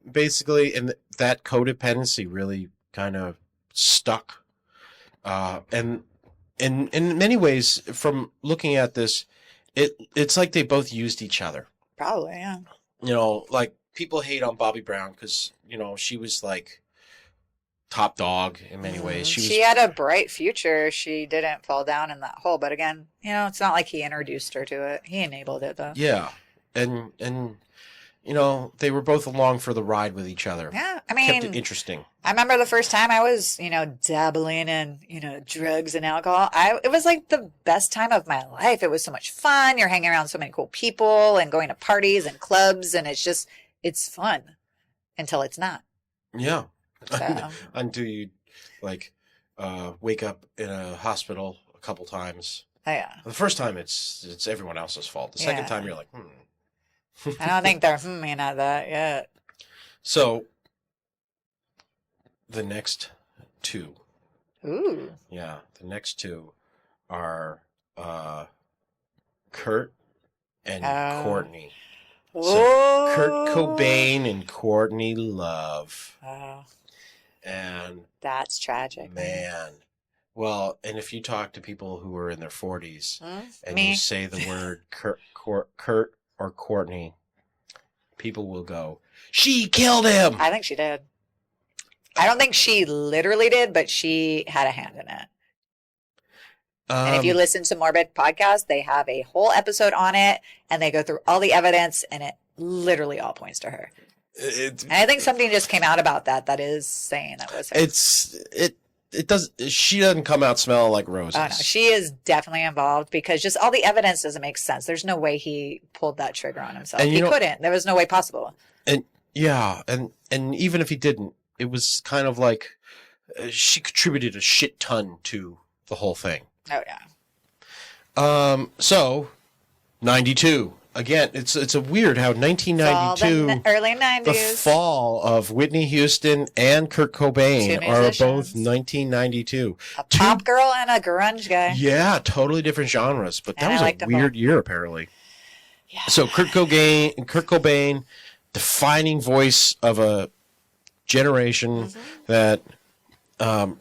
Speaker 1: Basically, and that codependency really kind of stuck. And in many ways, from looking at this, it's like they both used each other.
Speaker 2: Probably, yeah.
Speaker 1: You know, like people hate on Bobby Brown because, you know, she was like top dog in many ways. She
Speaker 2: had a bright future. She didn't fall down in that hole. But again, you know, it's not like he introduced her to it. He enabled it, though.
Speaker 1: Yeah. And you know, they were both along for the ride with each other.
Speaker 2: Yeah, I mean,
Speaker 1: kept it interesting.
Speaker 2: I remember the first time I was, you know, dabbling in, you know, drugs and alcohol. It was like the best time of my life. It was so much fun. You're hanging around so many cool people and going to parties and clubs, and it's fun until it's not.
Speaker 1: Yeah,
Speaker 2: so.
Speaker 1: Until you like wake up in a hospital a couple times.
Speaker 2: Oh, yeah.
Speaker 1: The first time it's everyone else's fault. The second time you're like,
Speaker 2: I don't think they're at that yet.
Speaker 1: So, the next two.
Speaker 2: Ooh.
Speaker 1: Yeah, the next two are Kurt and Courtney.
Speaker 2: Whoa.
Speaker 1: So, Kurt Cobain and Courtney Love.
Speaker 2: Oh.
Speaker 1: And
Speaker 2: that's tragic.
Speaker 1: Man. Well, and if you talk to people who are in their 40s and
Speaker 2: Me.
Speaker 1: you say the word Kurt or Courtney, people will go, "She killed him."
Speaker 2: I think she did. I don't think she literally did, but she had a hand in it. And if you listen to Morbid Podcast, they have a whole episode on it, and they go through all the evidence, and it literally all points to her. And I think something just came out about that is saying that was her.
Speaker 1: She doesn't come out smelling like roses.
Speaker 2: Oh no, she is definitely involved because just all the evidence doesn't make sense. There's no way he pulled that trigger on himself. He couldn't. There was no way possible.
Speaker 1: And yeah, and even if he didn't, it was kind of like she contributed a shit ton to the whole thing.
Speaker 2: Oh yeah.
Speaker 1: So 92. Again, it's a weird how 1992,
Speaker 2: early 90s,
Speaker 1: the fall of Whitney Houston and Kurt Cobain are both 1992.
Speaker 2: A pop girl and a grunge guy.
Speaker 1: Yeah, totally different genres, but that was a weird year apparently. Yeah. So Kurt Cobain, defining voice of a generation that of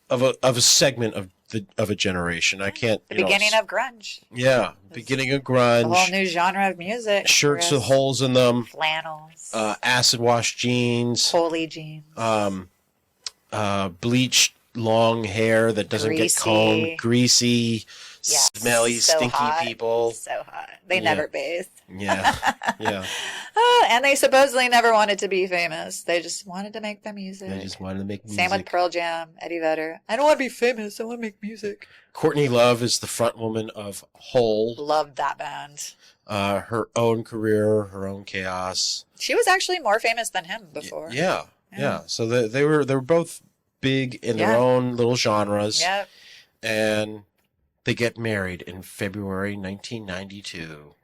Speaker 1: a segment of a generation. I can't.
Speaker 2: The beginning of grunge.
Speaker 1: Yeah, beginning of grunge.
Speaker 2: A whole new genre of music.
Speaker 1: Shirts with holes in them.
Speaker 2: Flannels.
Speaker 1: Acid wash jeans.
Speaker 2: Holy jeans.
Speaker 1: Bleached long hair that doesn't get combed. Greasy. Yes, smelly, so stinky hot. People.
Speaker 2: So hot. They never bathe.
Speaker 1: Yeah. Yeah.
Speaker 2: And they supposedly never wanted to be famous. They just wanted to make their music.
Speaker 1: They just wanted to make music.
Speaker 2: Same with Pearl Jam, Eddie Vedder. I don't want to be famous. I want to make music.
Speaker 1: Courtney Love is the front woman of Hole.
Speaker 2: Loved that band.
Speaker 1: Her own career, her own chaos.
Speaker 2: She was actually more famous than him before.
Speaker 1: Yeah. So they were both big in their own little genres.
Speaker 2: Yep.
Speaker 1: And they get married in February 1992.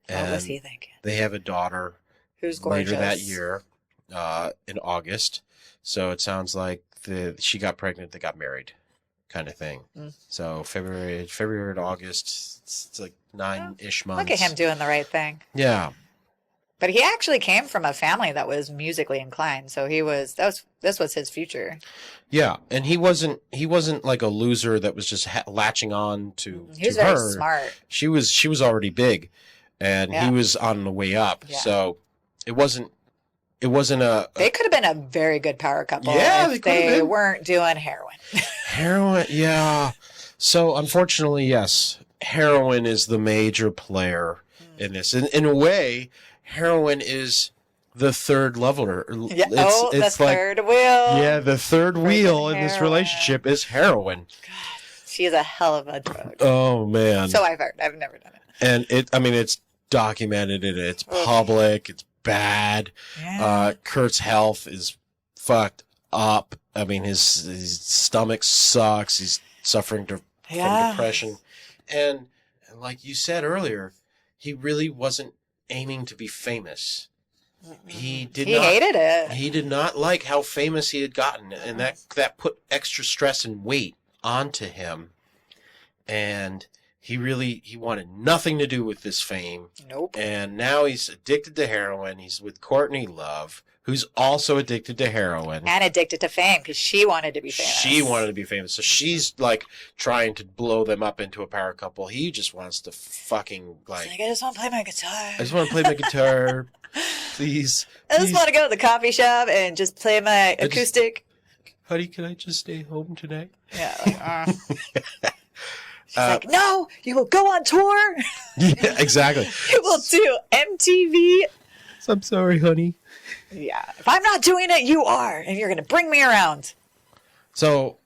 Speaker 2: What was he thinking?
Speaker 1: They have a daughter
Speaker 2: who's gorgeous
Speaker 1: later that year, in August. So it sounds like she got pregnant, they got married, kind of thing. So February to August, it's like 9-ish months.
Speaker 2: Look at him doing the right thing.
Speaker 1: Yeah.
Speaker 2: But he actually came from a family that was musically inclined, so this was his future.
Speaker 1: Yeah, and he wasn't like a loser that was just latching on to
Speaker 2: he was
Speaker 1: her.
Speaker 2: Very smart.
Speaker 1: She was already big, and he was on the way up. Yeah. So it wasn't a.
Speaker 2: They could have been a very good power couple.
Speaker 1: Yeah,
Speaker 2: if they weren't doing heroin.
Speaker 1: Heroin, yeah. So unfortunately, yes, heroin is the major player in this. In a way, heroin is the third leveler.
Speaker 2: Yeah. It's the third wheel.
Speaker 1: Yeah, the third wheel in this relationship is heroin.
Speaker 2: God, she is a hell of a drug.
Speaker 1: Oh man.
Speaker 2: So I've heard. I've never done it.
Speaker 1: And it's documented and it's public. It's bad. Yeah. Kurt's health is fucked up. I mean, his stomach sucks. He's suffering from depression. And like you said earlier, he really wasn't aiming to be famous. He hated it. He did not like how famous he had gotten, and that put extra stress and weight onto him. And he wanted nothing to do with this fame.
Speaker 2: Nope.
Speaker 1: And now he's addicted to heroin. He's with Courtney Love, who's also addicted to heroin.
Speaker 2: And addicted to fame because she wanted to be famous.
Speaker 1: She wanted to be famous. So she's like trying to blow them up into a power couple. He just wants to fucking
Speaker 2: I just want to play my guitar.
Speaker 1: I just want to play my guitar. Please.
Speaker 2: I just want to go to the coffee shop and just play my acoustic.
Speaker 1: Honey, can I just stay home tonight?
Speaker 2: Yeah. She's like, no, you will go on tour.
Speaker 1: Yeah, exactly.
Speaker 2: You will do MTV.
Speaker 1: I'm sorry, honey.
Speaker 2: Yeah. If I'm not doing it, you are. And you're going to bring me around.
Speaker 1: So,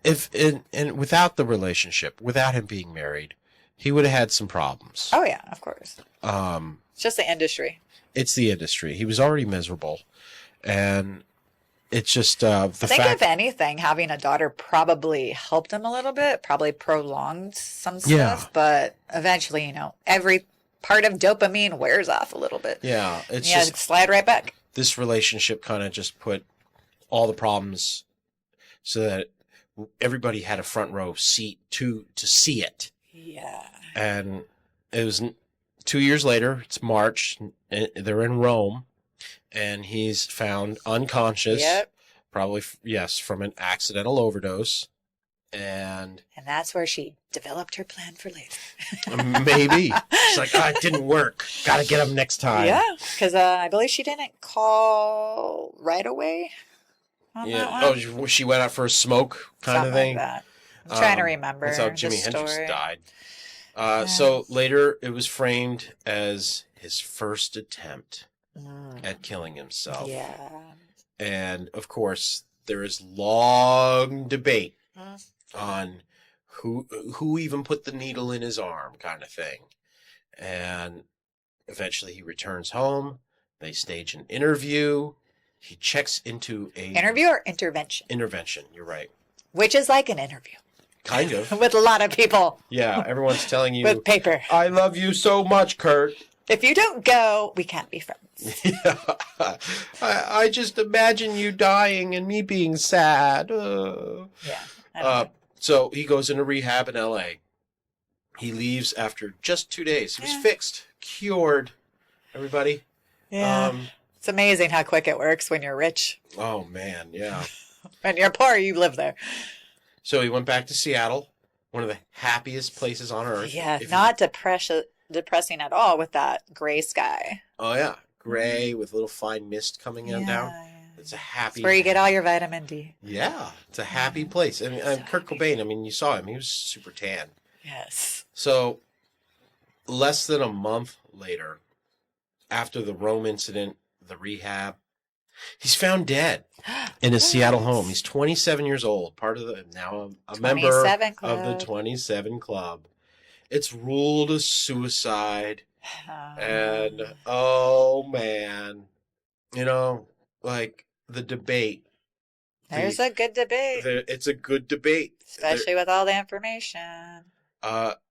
Speaker 1: and without the relationship, without him being married, he would have had some problems.
Speaker 2: Oh, yeah, of course. It's just the industry.
Speaker 1: It's the industry. He was already miserable. And it's just
Speaker 2: I think if anything, having a daughter probably helped him a little bit, probably prolonged some stuff. Yeah. But eventually, every part of dopamine wears off a little bit.
Speaker 1: Yeah. It's
Speaker 2: just slide right back.
Speaker 1: This relationship kind of just put all the problems so that everybody had a front row seat to see it.
Speaker 2: Yeah.
Speaker 1: And it was 2 years later, it's March, and they're in Rome. And he's found unconscious, Probably, yes, from an accidental overdose. And
Speaker 2: that's where she developed her plan for later.
Speaker 1: Maybe. She's like, it didn't work. Got to get him next time.
Speaker 2: Yeah, because I believe she didn't call right away on that one.
Speaker 1: Oh, she went out for a smoke kind of thing?
Speaker 2: Like that. I'm trying to remember.
Speaker 1: That's how Jimi Hendrix died.
Speaker 2: Yes.
Speaker 1: So later it was framed as his first attempt at killing himself.
Speaker 2: Yeah.
Speaker 1: And, of course, there is long debate on who even put the needle in his arm kind of thing. And eventually he returns home. They stage an interview. He checks into a...
Speaker 2: Interview or intervention?
Speaker 1: Intervention, you're right.
Speaker 2: Which is like an interview.
Speaker 1: Kind of.
Speaker 2: With a lot of people.
Speaker 1: Yeah, everyone's telling you...
Speaker 2: With paper.
Speaker 1: I love you so much, Kurt.
Speaker 2: If you don't go, we can't be friends.
Speaker 1: Yeah. I just imagine you dying and me being sad.
Speaker 2: Yeah.
Speaker 1: So he goes into rehab in L.A. He leaves after just 2 days. He was fixed, cured. Everybody.
Speaker 2: Yeah. It's amazing how quick it works when you're rich.
Speaker 1: Oh, man, yeah.
Speaker 2: When you're poor, you live there.
Speaker 1: So he went back to Seattle, one of the happiest places on earth.
Speaker 2: Yeah, not depressing at all with that gray sky.
Speaker 1: Oh, yeah. Gray with a little fine mist coming down. Yeah. It's a happy...
Speaker 2: It's where you get all your vitamin D.
Speaker 1: Yeah, it's a happy place. And Kurt Cobain, I mean, you saw him. He was super tan.
Speaker 2: Yes.
Speaker 1: So, less than a month later, after the Rome incident, the rehab, he's found dead in his Seattle home. He's 27 years old, part of now a member of the 27 Club. It's ruled a suicide. And, oh, man. You know, like, the debate.
Speaker 2: There's a good debate.
Speaker 1: It's a good debate.
Speaker 2: Especially with all the information.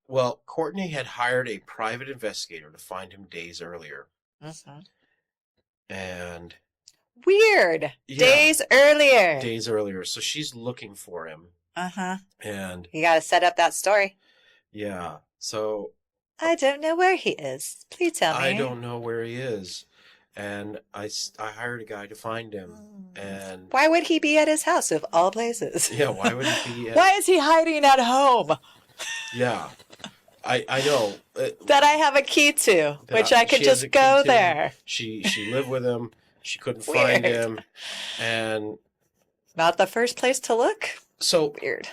Speaker 1: Well, Courtney had hired a private investigator to find him days earlier.
Speaker 2: Mm-hmm.
Speaker 1: And...
Speaker 2: Weird.
Speaker 1: Yeah,
Speaker 2: days earlier.
Speaker 1: Days earlier. So she's looking for him.
Speaker 2: Uh-huh.
Speaker 1: And...
Speaker 2: You gotta set up that story.
Speaker 1: Yeah. So...
Speaker 2: I don't know where he is. Please tell me.
Speaker 1: I don't know where he is. And I hired a guy to find him. And
Speaker 2: why would he be at his house of all places?
Speaker 1: Yeah, why would he be
Speaker 2: Why is he hiding at home?
Speaker 1: Yeah. I know.
Speaker 2: That I have a key to, which I could just go there.
Speaker 1: She lived with him. She couldn't find him. And...
Speaker 2: Not the first place to look?
Speaker 1: So...
Speaker 2: Weird.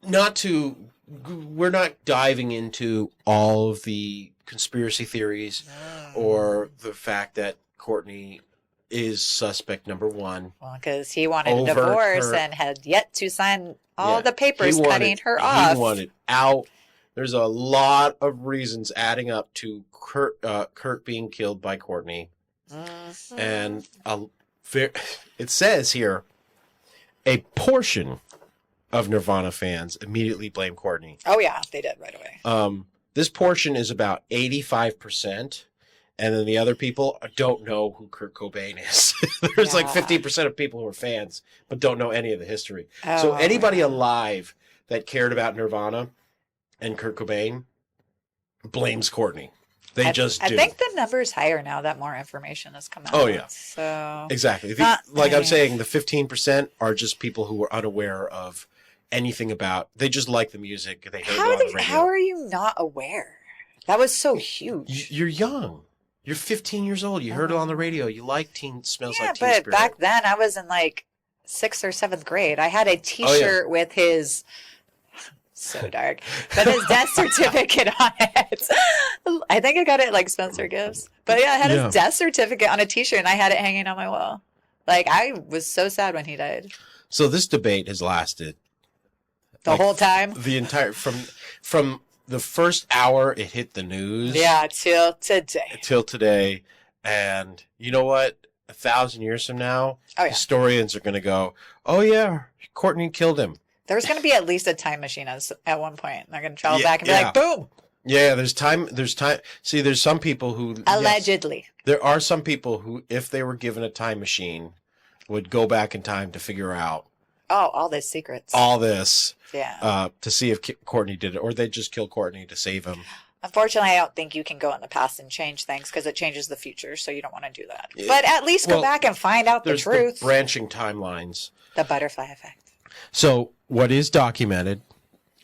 Speaker 1: We're not diving into all of the conspiracy theories or the fact that Courtney is suspect number one.
Speaker 2: Well, because he wanted a divorce and had yet to sign all the papers cutting her off.
Speaker 1: He wanted out. There's a lot of reasons adding up to Kurt being killed by Courtney. Mm-hmm. And it says here, a portion of Nirvana fans immediately blame Courtney.
Speaker 2: Oh, yeah, they did right away.
Speaker 1: This portion is about 85%, and then the other people don't know who Kurt Cobain is. There's like 15% of people who are fans, but don't know any of the history. So anybody alive that cared about Nirvana and Kurt Cobain blames Courtney. They just do.
Speaker 2: I think the number's higher now that more information has come out.
Speaker 1: Oh, yeah.
Speaker 2: So
Speaker 1: exactly. I'm saying, the 15% are just people who were unaware of anything about. They just like the music. They heard it on the radio.
Speaker 2: How are you not aware? That was so huge.
Speaker 1: You're young. You're 15 years old. You heard it on the radio. You like Teen Smells Like Teen Spirit.
Speaker 2: Yeah, but back then I was in like 6th or 7th grade. I had a T-shirt with his... So dark. But his death certificate on it. I think I got it like Spencer Gives. But yeah, I had his death certificate on a T-shirt and I had it hanging on my wall. Like, I was so sad when he died.
Speaker 1: So this debate has lasted
Speaker 2: the whole time?
Speaker 1: The entire from the first hour it hit the news.
Speaker 2: Yeah, till today.
Speaker 1: And you know what? 1,000 years from now, historians are going to go, oh yeah, Courtney killed him.
Speaker 2: There's going to be at least a time machine at one point. They're going to travel back and be like, boom.
Speaker 1: Yeah, there's time. See, there's some people who...
Speaker 2: Allegedly.
Speaker 1: Yes, there are some people who, if they were given a time machine, would go back in time to figure out...
Speaker 2: Oh, all these secrets.
Speaker 1: All this.
Speaker 2: Yeah.
Speaker 1: To see if Courtney did it. Or they'd just kill Courtney to save him.
Speaker 2: Unfortunately, I don't think you can go in the past and change things because it changes the future. So you don't want to do that. But at least go back and find out the truth.
Speaker 1: The branching timelines.
Speaker 2: The butterfly effect.
Speaker 1: So what is documented,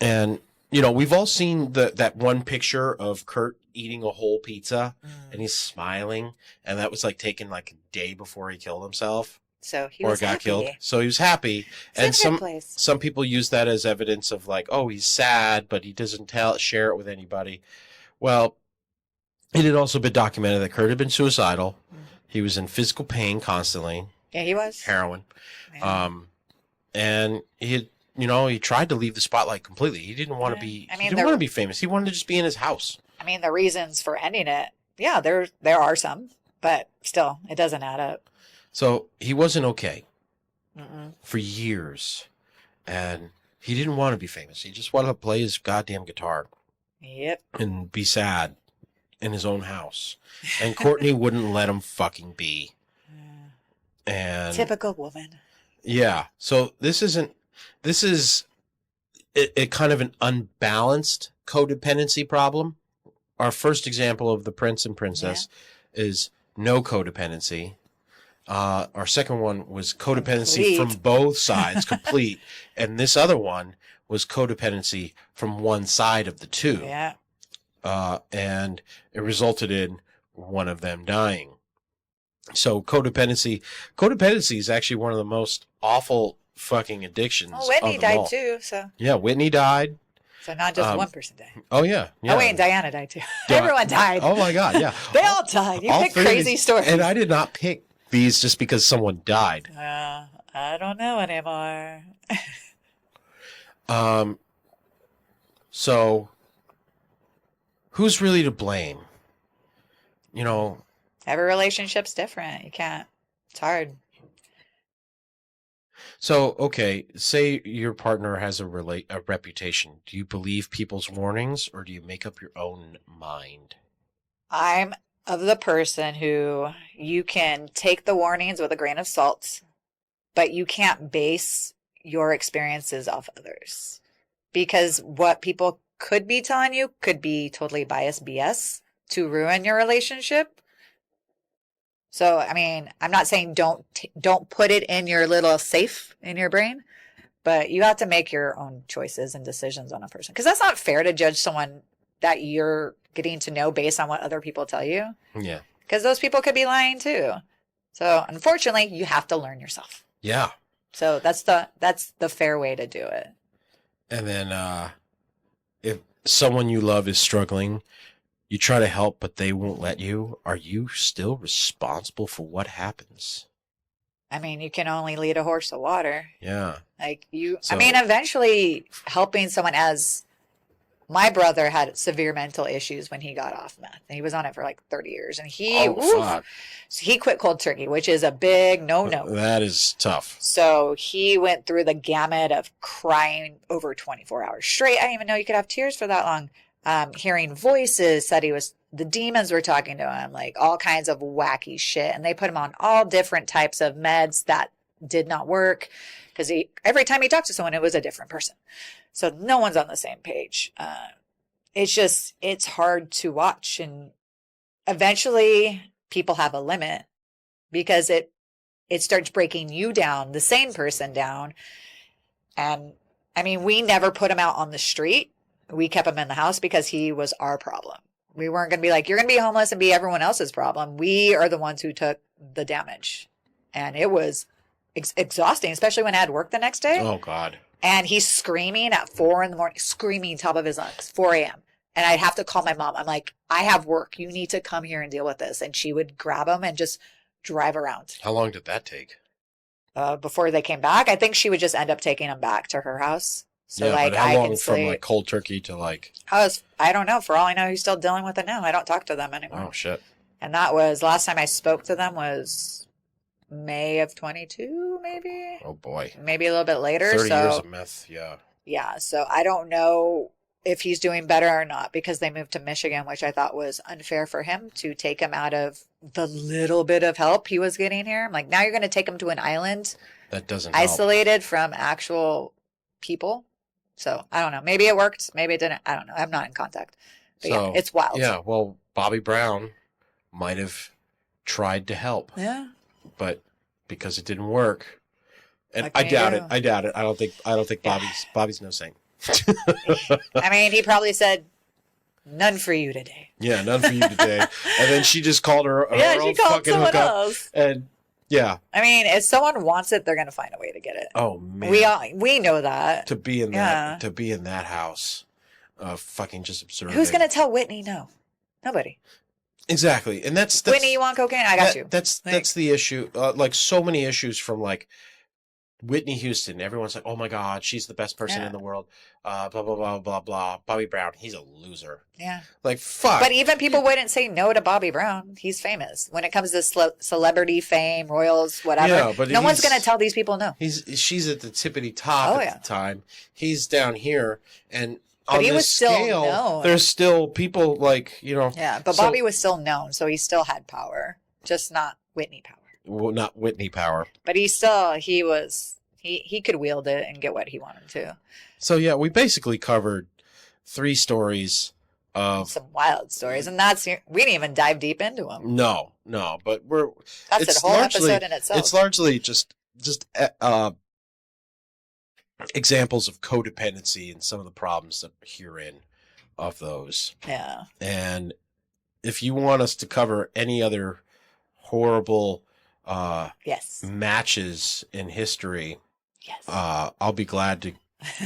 Speaker 1: and we've all seen that one picture of Kurt eating a whole pizza, and he's smiling, and that was like taken like a day before he killed himself.
Speaker 2: So he was happy.
Speaker 1: Killed. So he was happy. And some people use that as evidence of like, oh, he's sad, but he doesn't share it with anybody. Well, it had also been documented that Kurt had been suicidal. Mm-hmm. He was in physical pain constantly.
Speaker 2: Yeah, he was.
Speaker 1: Heroin. Yeah. And he tried to leave the spotlight completely. He didn't want to be. He didn't want to be famous. He wanted to just be in his house.
Speaker 2: I mean, the reasons for ending it, yeah, there are some, but still, it doesn't add up.
Speaker 1: So he wasn't okay for years, and he didn't want to be famous. He just wanted to play his goddamn guitar.
Speaker 2: Yep.
Speaker 1: And be sad in his own house. And Courtney wouldn't let him fucking be. And
Speaker 2: typical woman.
Speaker 1: Yeah. So this is a kind of an unbalanced codependency problem. Our first example of the prince and princess is no codependency. Our second one was codependency from both sides, complete. And this other one was codependency from one side of the two.
Speaker 2: Yeah.
Speaker 1: And it resulted in one of them dying. So codependency is actually one of the most awful fucking addictions.
Speaker 2: Well, Whitney died too, so.
Speaker 1: Yeah, Whitney died.
Speaker 2: So not just one person died.
Speaker 1: Oh, yeah.
Speaker 2: Oh, wait, and Diana died too. Everyone died.
Speaker 1: Oh, my God, yeah.
Speaker 2: They all died. You picked crazy stories.
Speaker 1: And I did not pick these just because someone died.
Speaker 2: I don't know anymore.
Speaker 1: So who's really to blame?
Speaker 2: Every relationship's different. You can't. It's hard.
Speaker 1: So, okay, say your partner has a reputation. Do you believe people's warnings, or do you make up your own mind?
Speaker 2: I'm of the person who you can take the warnings with a grain of salt, but you can't base your experiences off others. Because what people could be telling you could be totally biased BS to ruin your relationship. So, I mean, I'm not saying don't put it in your little safe in your brain, but you have to make your own choices and decisions on a person. Because that's not fair to judge someone that you're getting to know based on what other people tell you.
Speaker 1: Yeah.
Speaker 2: Because those people could be lying too. So, unfortunately, you have to learn yourself.
Speaker 1: Yeah.
Speaker 2: So that's the fair way to do it.
Speaker 1: And then if someone you love is struggling, you try to help, but they won't let you. Are you still responsible for what happens?
Speaker 2: I mean, you can only lead a horse to water.
Speaker 1: Yeah.
Speaker 2: Eventually helping someone, as my brother had severe mental issues when he got off meth. And he was on it for like 30 years. And he quit cold turkey, which is a big no-no.
Speaker 1: That is tough.
Speaker 2: So he went through the gamut of crying over 24 hours straight. I didn't even know you could have tears for that long. Hearing voices, said the demons were talking to him, like all kinds of wacky shit. And they put him on all different types of meds that did not work because every time he talked to someone, it was a different person. So no one's on the same page. It's hard to watch. And eventually people have a limit because it starts breaking you down, the sane person down. And I mean, we never put him out on the street. We kept him in the house because he was our problem. We weren't going to be like, you're going to be homeless and be everyone else's problem. We are the ones who took the damage. And it was exhausting, especially when I had work the next day.
Speaker 1: Oh, God.
Speaker 2: And he's screaming at 4 a.m, screaming top of his lungs, 4 a.m. And I'd have to call my mom. I'm like, I have work. You need to come here and deal with this. And she would grab him and just drive around.
Speaker 1: How long did that take?
Speaker 2: Before they came back, I think she would just end up taking him back to her house. So
Speaker 1: yeah,
Speaker 2: like,
Speaker 1: but how
Speaker 2: I
Speaker 1: long
Speaker 2: can
Speaker 1: from
Speaker 2: sleep.
Speaker 1: Like cold turkey to like?
Speaker 2: I don't know. For all I know, he's still dealing with it now. I don't talk to them anymore.
Speaker 1: Oh shit!
Speaker 2: And that was last time I spoke to them was May of 22, maybe.
Speaker 1: Oh boy.
Speaker 2: Maybe a little bit later.
Speaker 1: 30 years of meth. Yeah.
Speaker 2: Yeah. So I don't know if he's doing better or not because they moved to Michigan, which I thought was unfair for him to take him out of the little bit of help he was getting here. I'm like, now you're going to take him to an island.
Speaker 1: That doesn't
Speaker 2: isolated
Speaker 1: help.
Speaker 2: From actual people. So I don't know. Maybe it worked. Maybe it didn't. I don't know. I'm not in contact. But yeah, it's wild.
Speaker 1: Yeah, well, Bobby Brown might have tried to help.
Speaker 2: Yeah.
Speaker 1: But because it didn't work. And
Speaker 2: What
Speaker 1: I
Speaker 2: can you
Speaker 1: doubt
Speaker 2: do?
Speaker 1: it. I doubt it. I don't think Bobby's no saint.
Speaker 2: I mean, he probably said, "None for you today."
Speaker 1: Yeah, none for you today. And then she just called her
Speaker 2: Yeah,
Speaker 1: own
Speaker 2: she called
Speaker 1: fucking
Speaker 2: someone
Speaker 1: hookup.
Speaker 2: else.
Speaker 1: And yeah.
Speaker 2: I mean, if someone wants it, they're gonna find a way to get it.
Speaker 1: Oh man.
Speaker 2: We know that.
Speaker 1: To be in that house, fucking just observing.
Speaker 2: Who's gonna tell Whitney no? Nobody.
Speaker 1: Exactly, and that's
Speaker 2: Whitney, you want cocaine? I got you.
Speaker 1: That's the issue. Like so many issues from like Whitney Houston. Everyone's like, "Oh my God, she's the best person in the world." Blah blah blah blah blah. Bobby Brown, he's a loser.
Speaker 2: Yeah.
Speaker 1: Like fuck.
Speaker 2: But even people wouldn't say no to Bobby Brown. He's famous when it comes to celebrity fame, royals, whatever.
Speaker 1: Yeah, but
Speaker 2: no one's gonna tell these people no.
Speaker 1: She's at the tippity top at the time. He's down here, and
Speaker 2: but
Speaker 1: on
Speaker 2: he
Speaker 1: this
Speaker 2: was still
Speaker 1: scale,
Speaker 2: known.
Speaker 1: There's still people like
Speaker 2: Yeah, but Bobby was still known, so he still had power, just not Whitney power.
Speaker 1: Well, not Whitney power.
Speaker 2: But he could wield it and get what he wanted to.
Speaker 1: So yeah, we basically covered 3 stories of
Speaker 2: some wild stories, and we didn't even dive deep into them.
Speaker 1: No, but
Speaker 2: that's a whole episode in itself.
Speaker 1: It's largely just examples of codependency and some of the problems that are herein of those.
Speaker 2: Yeah.
Speaker 1: And if you want us to cover any other horrible matches in history, I'll be glad to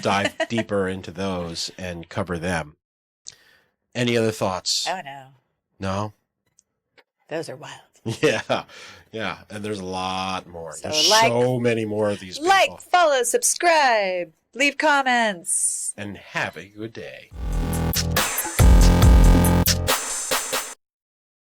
Speaker 1: dive deeper into those and cover them. Any other thoughts?
Speaker 2: Oh, no.
Speaker 1: No?
Speaker 2: Those are wild.
Speaker 1: Yeah. And there's a lot more.
Speaker 2: So
Speaker 1: there's so many more of these people.
Speaker 2: Like, follow, subscribe, leave comments.
Speaker 1: And have a good day.